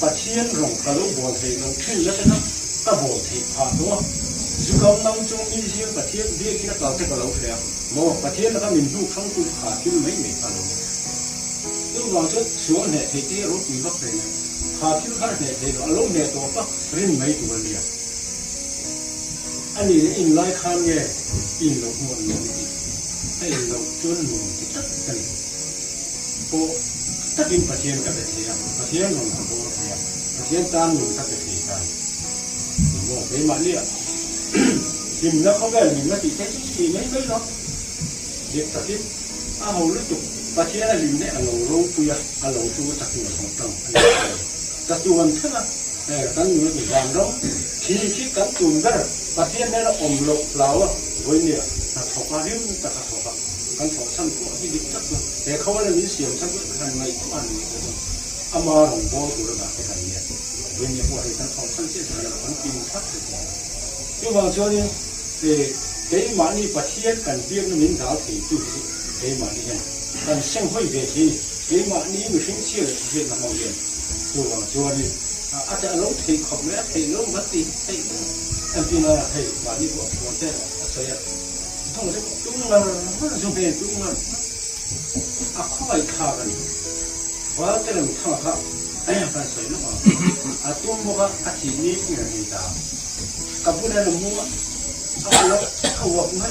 ประเทศเรากระโดดบอลเทเราขึ้นแล้วนะก็บอลเทผ่านตัวจุดกำลังจงมีเสียงประเทศเรียกที่นักการเทศเราแล้วมองประเทศแล้วก็มีลูกทั้งตัวขาดที่ไม่มีขาดเลยดูว่าจะสวนเนี่ยที่รถมีรถเลยขาดที่ขาดเนี่ยที่เราลงเนี่ยตัวก็ริมไม่ตัวเดียวอันนี้อินไลค์ข้างเนี่ยอินเราหัวหนุ่มให้เราจนหนุ่มที่ตัดกันโปถ้ากินประเทศกับประเทศประเทศหนุ่มกับประเทศต่างหนุ่มกับประเทศกันโม่เป็นมาเนี่ยกินแล้วเขาแบบนี้แล้วที่แท้ที่ไม่หรอกเด็กประเทศเอาลูกจุกประเทศอะไรเนี่ยเรารู้ตัวเราตัวตักหนุ่มของเราตักตัวมันเท่านั้นกันหนุ่มอยู่บ้านเราที่กันตุนกันประเทศนี้เราอมโลกเราวันนี้ถ้าถกมาเรื่องตะขาถกกันถกสั้นพวกที่ดิบตักแต่เขาว่าเรื่องนี้เสียงสั้นก็ทำไงก็อันนี้ก็ต้องอามาหลงพ่อตัวระดับเป็นอย่างนี้วันนี้พวกที่กันถกสั้นเสียสละมันกินทักเลยที่ว่าช่วงนี้เกี่ยมันนี่ประเทศกันเพียงมิ้นดาวที่จุดเกี่ยมันนี่กันเสียงห้อยเวทีเกี่ยมันนี่มีเสียงเชี่ยวเสียงน้ำมันเย็นที่ว่าช่วงนี้อาจจะล้มถีบขบเนื้อถีบล้มมัดตีถีบอันที่น่าถีบวันนี้พวกคนเต้เสียต้องจะตุ้งมันมันจะเป็นตุ้งมันข้อยขากันว่าจะเริ่มทำครับไอ้การสวยลูกตุ้งมันก็ทีนี้เนี่ยนี่ตากับผู้ใดลงมือแล้วเขาบอกนะ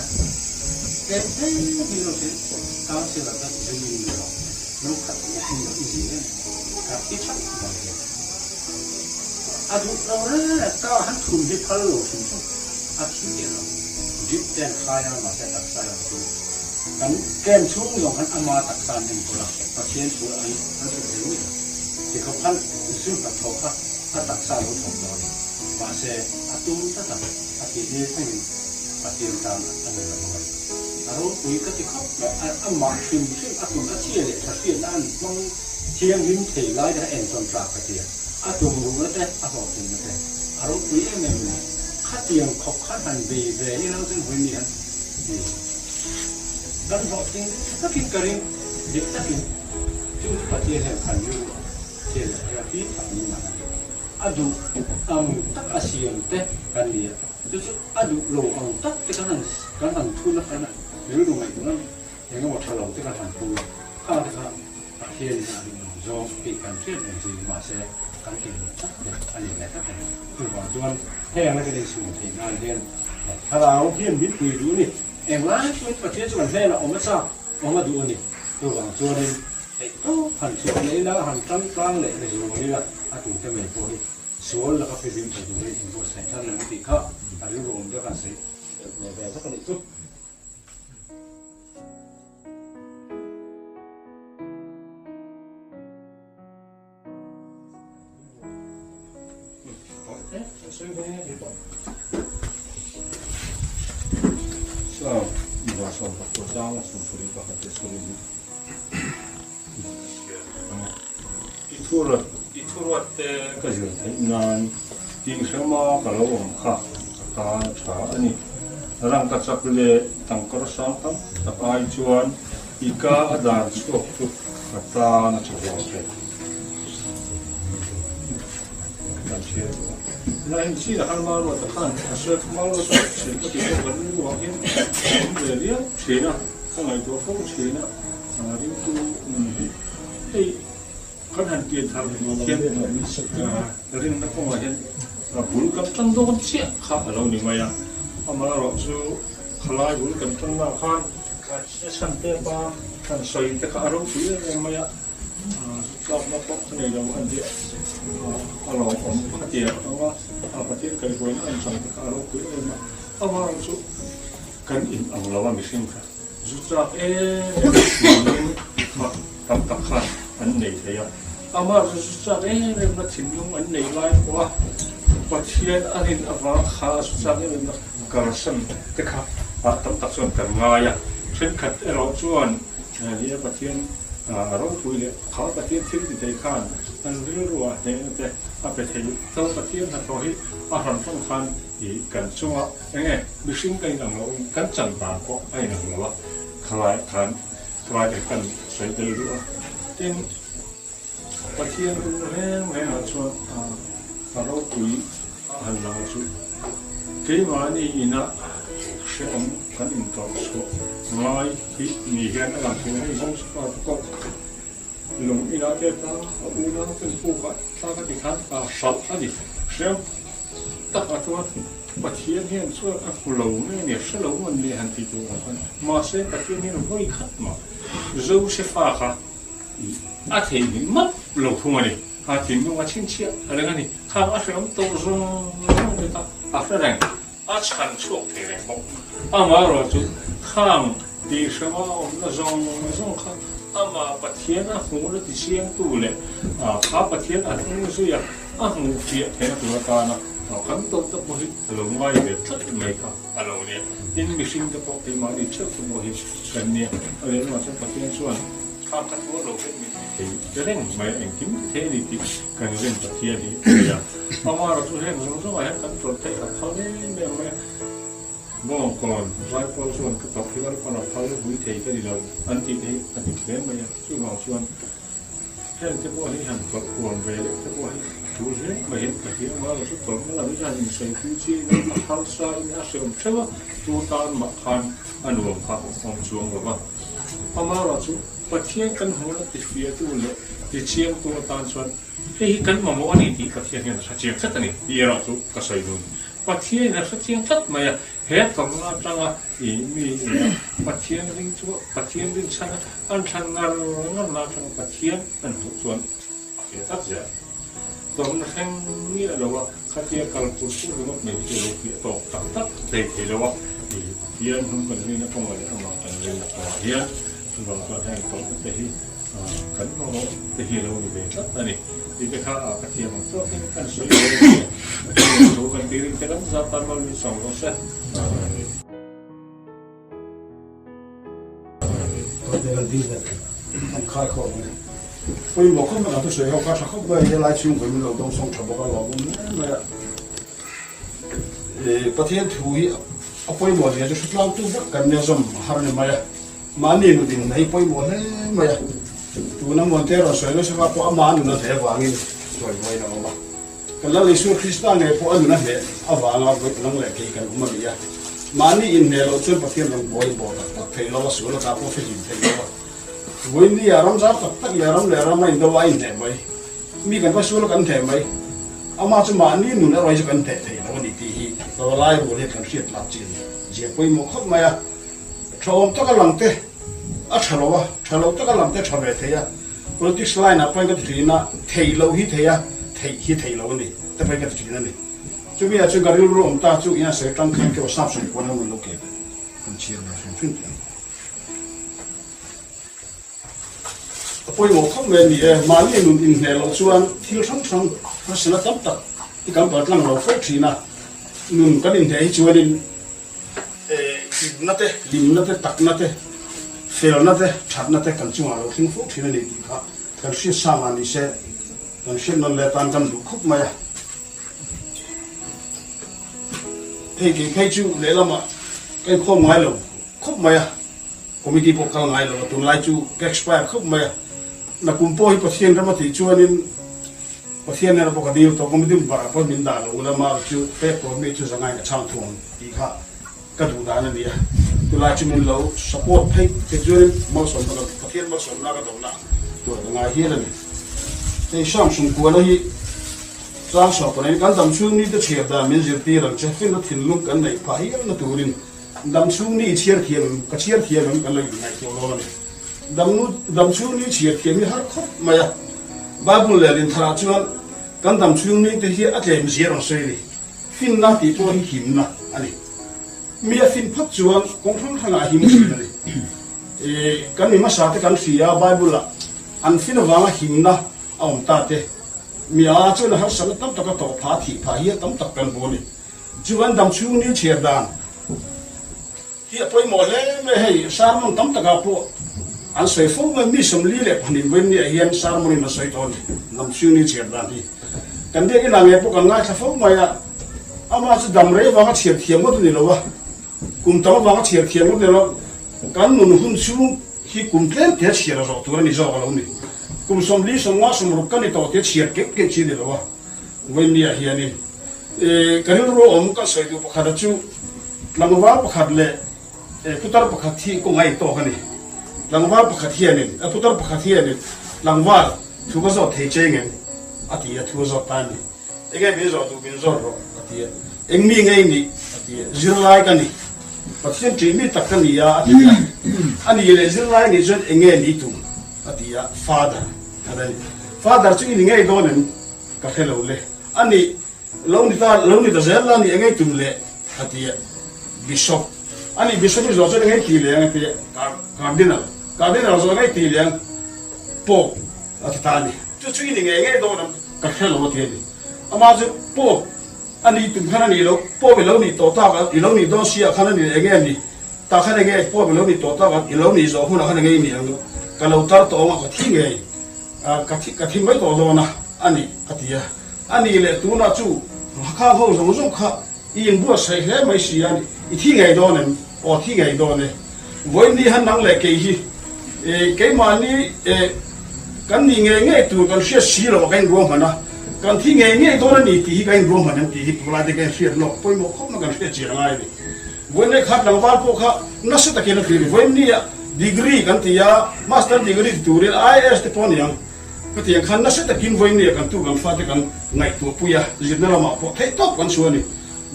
แต่ที่เราเห็นเขาเสียหลักก็จะมีเนาะลูกขัดไม่ถึงอีกเนี่ยขัดที่ชัดบ่อยดูเราเนี่ยก็หันทุนที่พะโล้ถึงช่วงอาทิตย์เดียวยึดแจ้งคายมาแต่ตักใส่เราดูกันแก้มชุ่มหลงหันอามาตักใส่เป็นคนละประเทศตัวอันนั้นเป็นเรื่องที่เขาพันซึ่งกับเขาครับถ้าตักใส่เราถกเราเนี่ยมาเสียตุ้มถ้าตักอาทิตย์นี้ให้ประเทศตามอันนั้นละมันเราคุยกันที่เขาอามาซึ่งตุ้มอาเทียเลยถ้าเทียนั่นมองเทียงลิ้นเทไล่ได้เอ็นจนตราประเทศตัวรู้แล้วแต่บอกถึงแล้วแต่เราคุยเองเนี่ยข้าเตียงขบข้าหันเบย์นี่เราจึงวันนี้กันบอกจริงถ้ากินกระดิ่งเด็กถ้ากินจุดประเทศแห่งพันยูเทเลที่ทำนี่มาดูตักอาเซียนเตะกันเนี่ยจุดดูโลตักแต่กันหันทุนแล้วกันหรือดูไหนดูนั่น ยังก็หมดถล่มที่กระหันปูข้าวที่ข้าวเทียนอะไรโซ่ปีกันเทียนอย่างที่มาเสกกันกินสักเด็ดอันนี้แหละก็เป็นคือว่าส่วนแห้งแล้วก็ได้สูงที่งานเรียนถ้าเราเพี้ยนวิทย์คุยดูนี่เอ็มร้านช่วยประเทศส่วนแห้งเราเอามาทราบเอามาดูนี่คือว่าส่วนนี้หันส่วนนี้แล้วหันตั้งกลางเลยในส่วนนี้ละอาถูกจะไม่พอส่วนแล้วก็ไปวิ่งไปดูได้ถึงตัวใส่ท่านเลยไม่ติดข้าวอันนี้รวมด้วยกันสิในแบบสักนิดจุดSo, jag sa på dagen som får det bara det skulle bli. Jag tror att kanske innan ting sama kalau kah kata cara ni orang kacak le tangkar sangkam tapi cuan ika ada suatu kata nak cuba ke. Lain sih dah kan malu tekan, asal malu sih kita berdua buangin, dia Cina, kan itu pun Cina, hari itu, kan hantian hantian, dari nak pun hantian, bulu kacang tu kan siap, kalau ni maya, amalah waktu kalau bulu kacang nak kan, santai apa, kan soal itu arung tu yang maya. Kalau nampak ni dah hantian, kalau hantian apa Apatien kali kau ini sampai kalau kau ini awal tu kan in awal mesin kan, justru tak ane saya, awal justru nak cium ane lain wah, apatien anin awal khas justru nak karasan tekak, tak soal kerja, sekat erojuan, dia apatien orang tu ile, kalau apatien sini dijakan, anjur ruah dia apa sih? Tahu pasti nak tahu orang kan ikan cuma, bising kan orang kan cantik kok, orang kalai kan saya dulu. Dan pasti orang cuma kalau kui orang tu, kemana ina seorang kan intro so, mai ni kan orang tu ni bangsa kok. Lung ina kita, una tempuka, tak ada kan, sal tadi, siapa tak ada pasien yang suat aku lalu ni, selalu ni hanti tu kan, masa pasien yang boleh kat mah, jauh sefaka, hati ni mat lalu tu mana, hati ni macam cincin, ada kan ni, kalau asal tu zon, kita apa orang, acan cuak tereng, amar tu, kang di semua zon kan. Ama patien aku di siang tu le, patien aku suya, aku dia kena tu kana, kan tu boleh kalau mai dia tak mereka, kalau ni, ini mesin tu pun dia mari cek tu boleh kan ni, ada macam patien suan, kan tu lo ni, jadi mai engkim teri ti, kan jadi patien ni, ya, ama rasul yang semua kan tu tak kau ni memang. Bon, kon, saya pun suan ketok kita pun nak tahu bui teh ke di laut, anti keren banyak, cuma suan, kan tepuh ni han perkuan bel, tepuh ni, tujuh macam kaki malah suka malah macam ni saya kunci, hal saya ni asal macam tu tahun makan anu apa orang suang apa, amalah tu, pasien kan hendak disfia tu le, dicium tu tahun suan, kan mamu ni di pasien yang sacium set ni, dia tu kasai dun. Pasien yang sacium set maya. Head kamera tengah ini pasien ring tu pasien ring sana ancangar tengah pasien untuk tuan tak saja. Tuan yang ni adalah katia kalkulasi dengan media itu tak dari adalah dia mungkin ini nak mengalami amalan dia sebab tuan yang tahu tadi kan orang tadi lalu betul tadi jika katia itu kan sulit. Bukan diri kita zat amal misal saya. Dengan dia, khai khổ này. Bây giờ không là tôi sẽ học các học về để lại chung với mình lao động sống chậm bao lâu cũng mà. Bắt hiện thui, bây giờ thì tôi sẽ làm tu vật cần nhớ rằng har này mà nên nó đến này bây giờ này mà. Tu năm một tero rồi nó sẽ vào qua màn nó thế vàng in rồi vậy nào mà. Cái là Giêsu Christ này phụ anh nó thế, à vàng là với năng lệ cái cũng mà vậy. mani in ne lo chun pathian rong boy bo ta thei lo su lo ka po fe jin thei lo voi ni aram za tak le ram mai do wa in ne mai mi kan pa su lo kan the mai ama chu mani nu na roi chu kan the thei lo ni ti hi to lai bo le kan riat la chin je poi mo khop mai a thom to ka lang te a thalo to ka lang te thave the ya politics line a point ka thi na thei lo hi the ya thei lo ni te pai ka thi na ni chú bây giờ chú gari lu ông ta chú ina sẽ trăng khăn cái sắp sửa quan ông lúc kia anh chia ra xem chuyện gì bây giờ không về gì mà đi luôn in này lo chú anh thiếu sống nó sẽ là tấp tập thì cảm bớt lăng lo phết gì na luôn cái in này chú anh lim nát tắc nát fail nát chặt nát cần chú anh lo thiếu phết thì này thì cả cần xuyên sa mà đi sẽ cần xuyên nó lại tan cần đủ khúc mà hay chú lấy làm cái khom ngay luôn khúc mày committee bộ cao ngay luôn tuần lại chú expire khúc mày là cùng bôi patient ra mà thì chú anh patient này là bộ cái điều to committee bảo bôi mình đã luôn là mà chú phép của mình chú sang ngay cái trang thuần thì khác cái thủ đoạn này tuần lại chú mình lâu support hay cái chú anh mau sớm là patient mau sớm là cái đầu nào tuần ngay here này thì sang xung quanh nó hi trang sọ của này căn đam xuống ní để chia ra mình chỉ tiền rằng chắc nó thiên lúc cái này phải nó turin đam xuống ní chia tiền cái chia tiền nó cái này này cho nó này đam xuống ní chia tiền như hết khóc mà Bible là liên thara chuan căn đam xuống ní thì hiện ở mình chia làm sao đi fin na thì tôi hiểm na anh mi fin phát chuan công thông thằng nào hiểm gì này cái này mà sao thì cái gì Bible là anh fin vàng hiểm na ông ta thế mi a chu na har sang tam tak to pha hi tam tak kan boni chuan dam chu ni cher dan hi poi mo le me hei sarmon tam tak po an sei fo me mi som li le pani wen ni hian sarmon na sei ton dam chu ni cher dan hi kan de ki na nge po kan nga tha fo ma ya ama chu dam re wa cher thiam mo ni lo wa kum tam wa cher thiam mo ni lo kan nun hun chu hi kum tlen te cher ro tu ni zo lo ni kum som li som wa som ru kan ni to te chiat ke chi ni lo wen ni a hianin kan ro om ka soi du pakha chu langwa pakhat le putar pakhat thi ko ngai to kan ni langwa pakhat hianin putar pakhat hianin langwa thu ko zo thei che ngen ati a thu zo ta ni ege bi zo du bin zo ro ati eng mi ngai ni ati zirlai kan ni pathian tri mi tak kan ni ya ati ani le zirlai ni zon enge ni tu ati father adani father chu ni ngai do nen ka khelo le ani lo ni ta zela ni ngai tum le ati bishop ani bishop zo zo ngai ti le ati cardinal zo ngai ti le po ati ta ni chu ni ngai do nen ka khelo ti ni ama ju po ani tum khana ni lo po be lo ni to ta ga i lo ni do sia khana ni ngai ni ta khana ngai po be lo ni to ta ga i lo ni zo hu na khana ngai ni ang kalau tar to ma ka thi ngai ka thi mai to do na ani atia ani le tu na chu kha ho zo kha in bu sai he mai si ani I thi ngai do ne o thi ngai do ne voi ni han nang le ke hi ke ma ni kan ni ngai tu kan sia si lo kan ro ma na kan thi ngai do na ni ti kan ro ma na ti hi tu la de kan sia lo poi mo khom na kan sia chi ngai ni voi ne khat lang wal po kha na sa ta ke na ti voi ni ya degree kan tia master degree turin IS te pon yang katia khan na se ta kin voin ni kan tu kan fa te kan ngai tu puya jinna la ma po thei top kan suani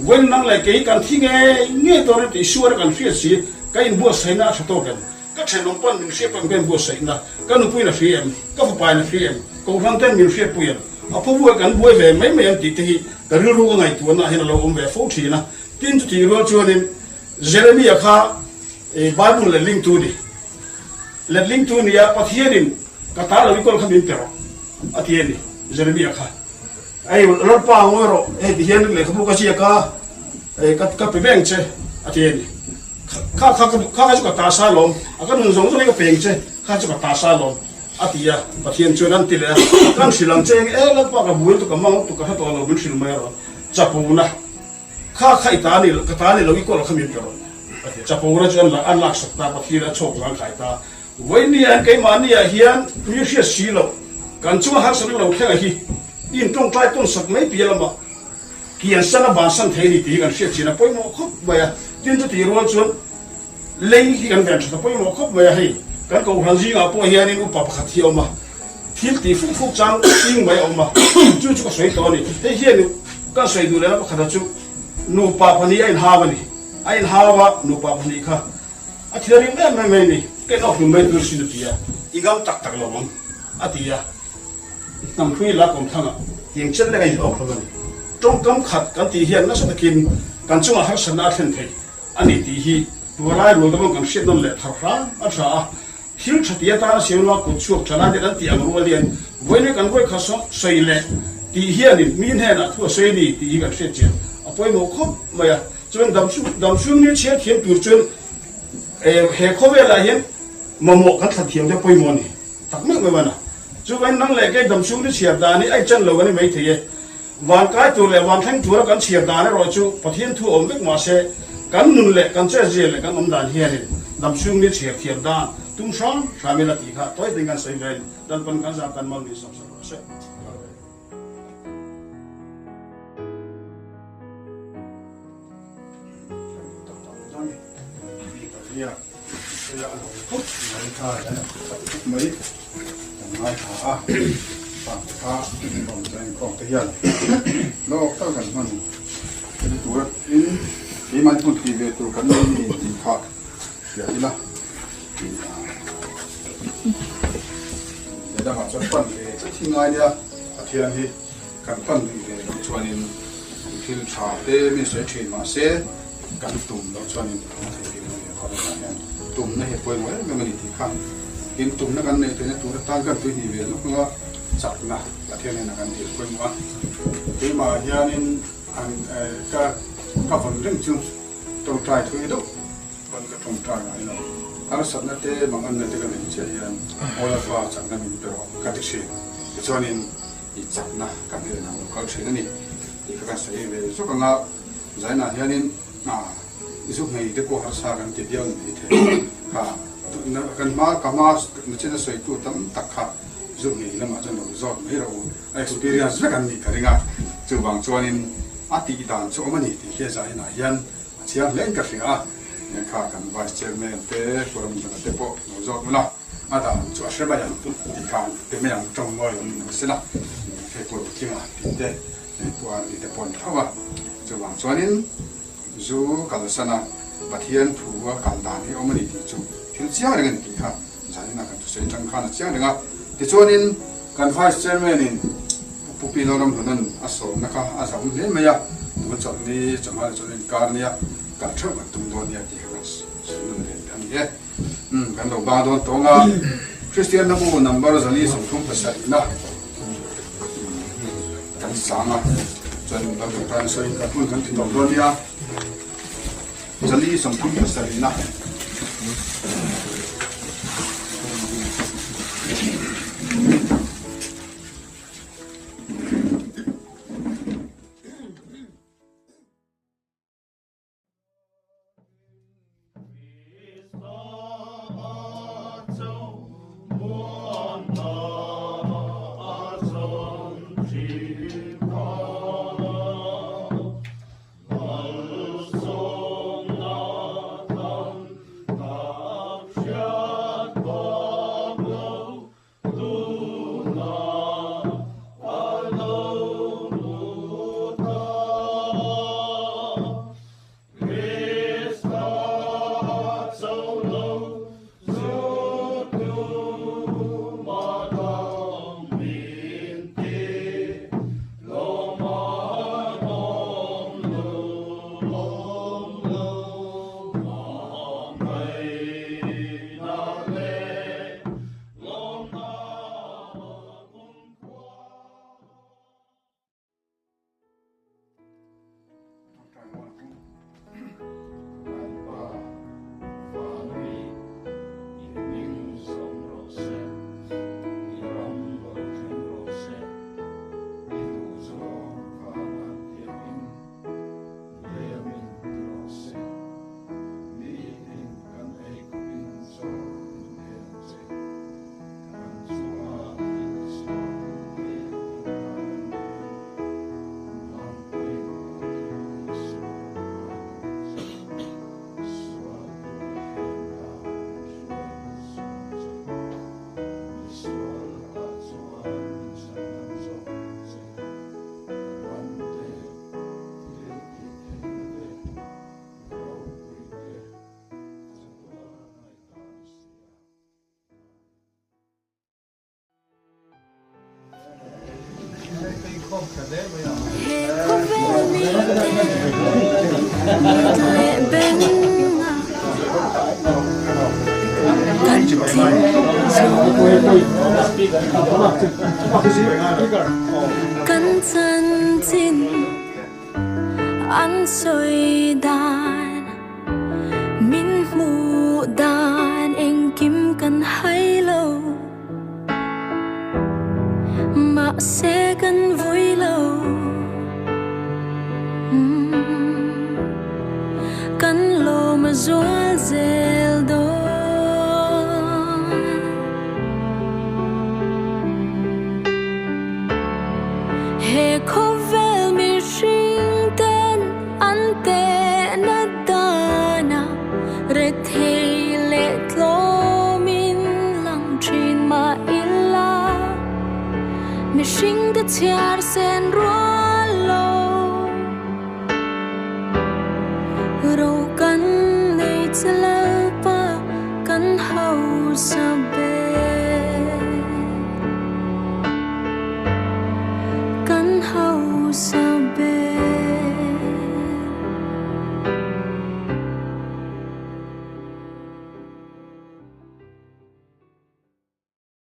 wen nang lai ke kan thi nge to ri ti suar kan fia si ka in bo sai na tho kan ka chen long pan min se pan ben bo sai na kan nu puina fiem ka fu pa na fiem ko ran ten min fia puya a po bu kan bo ve mai mai ti ti ka ru ru ngai tu na hin lo om ve fo thi na tin tu ti ro chuanin Jeremiah kha Bible le link tu di let link tu ni ya pathianin kata lo ikol khamin pero atieni Jeremiah kha ai lo pa ngoro dihen le khabu ka sia ka ka pe beng che atieni ka ka ta sa lom aka nun zong zong ka peng che ka ta sa lom atia pathian chuan ti le kan silang cheng la pa ka buil tu ka mang tu ka to lo bil sil mai ro chapuna ka itani ka ta ni lo ikol khamin pero atia chapura chuan la an lak sak ta pathira chok lang khai ta When an came on here, you see a silo. Can two have some little he in don't try to suck maybe a lama. He and son of Bansan Haiti and shit in a point of cook by a tin chu ti ro chun lei hi kan ven tha poi mo khop mai hi kan ko han ji nga po hian in upa pakhat hi oma thil ti fu fu chang sing mai oma chu chu ko soi to ni he hian ka soi du le na pakhat chu nu pa phani ain ha bani ain ha wa nu pa phani kha a thiri me me ni ke no hum mai tur si du tia ingam tak tak lo mong atia nam khui la kom thanga yeng chen le ga yo phani trong cấm khát cái tí hiện nó sẽ kim cái chung là hàng sản xuất thành thế anh ấy tí hi vừa lại rồi đó bằng shit nó lệ thảo ra à cha hiếu chặt tiệt ta xem lo cột chuột chả là để anh tiệm rồi liền với những cái quay khát sống xây lệ tí hiện thì miên hè là thua xây đi tí cái shit chuyện à bây giờ không mà cho nên đam xuống như thế hiện tuổi chuyện hệ khó về là hiện mà một cái thật hiện cho bây giờ này thật mấy người mà cho nên năng lệ cái đam xuống như thế đó này ai chân lâu cái này mấy thếวันกายตัวเล่วันทั้งตัวกันเฉียบดานรอจูปะเทียนทั่วอมเล็กมาเสกันนุนเล่กันเจ้าเจเล่กันอมดานเฮียนี่ดำชุ่มนี่เฉียบเทียบดานตุ้งช้อนชาเมลติค่ะตัวเองกันใส่เงินดันเป็นกันจากกันมันมีสองสามเสไม่ค่ะฝั่งข้าของใจของเทียนโลกเท่ากันมันเป็นตัวนี่มันพูดทีเวตัวกันนี่ดีค่ะเดี๋ยวนี้ละเดี๋ยวจะมาจัดปั้นเลยที่ไงเนี่ยเทียนที่กันปั้นเลยชวนนินที่ชาเต้มีเสียชีมาเสียกันตุ่มเราชวนนินของไทยที่เราเนี่ยเขาเป็นอย่างตุ่มในเหตุผลว่าไม่มันที่ข้างกินตุ่มนั่นกันเนี่ยเป็นตัวตั้งกันตัวนี้เวลาจับนะประเทศนี้นะครับที่คุยมาที่มาเฮียนินอันก็ฝนเรื่องจุดตรงใจทุยดุมันก็ตรงใจอะไรเนาะอาศัยนั่นเต้บางอันนั่นเต้ก็เป็นเชียนโอลาฟ้าจากนั้นมีเป็นการติดเชื้อที่ชวนนินอีจับนะการเดินทางเขาเชื่อนี่ที่เขาใช้เวลสุขงาใจน่ะเฮียนินสุขในที่กูหาสากันที่เดียวนี่เถอะกันมากับมาในเช่นสวยตัวตั้งตักขาจุดนี้แล้วมาจนเราจอดไม่เรา experience ไม่กันนี่กันง่ายจุดบางส่วนนี้อาทิตย์ต่างช่วงมันนี่ที่เกี่ยใจน่ะยันเชียงเล่นกันสิเนี่ยข้ากัน vice chairman เต้โฟรัมกันเต้ปอเราจอดมาละอาจารย์ช่วยเชื่อมอย่างที่ข้าเต้ไม่ยังจงมวยมันสินะเต้ปอที่มาเต้ตัวนี้เต้ปอนเท่าว่าจุดบางส่วนนี้จู่กันสนะบัดเฮียนผัวกันด่านที่เอามันนี่ที่จุดที่เชียงเรื่องนี้ค่ะใจน่ะกันตัวเสียจังข้าน่ะเชียงเรื่องที่ชวนนินกันไฟเซอร์เมนินผู้ปีเราลำทุนนั้นอาสมนะคะอาสมนี้ไม่ยากตัวจอดนี้จะมาจอดในการนี้การเชื่อมตุ้มโดนเนี่ยที่กันสุดเลยทั้งนี้กันเราบางโดนตรงคริสเตียนนับนัมเบอร์จะลีสมทุนภาษาอีนะกันสามจนเราจะการใช้การพูดกันที่ตรงโดนเนี่ยจะลีสมทุนภาษาอีนะ Căn chân tin ăn soi đàn min mù đàn anh kim cần hay lâu mà sẽ cần vui lâu căn lô mà gió rêu đó he khó vel mi sinh tên anh tệ na đana re thei lệ lo min lang trin mà illa mi sinh the tiar sen ro lo ro kan nei chala pa kan hau sa be kan hau sa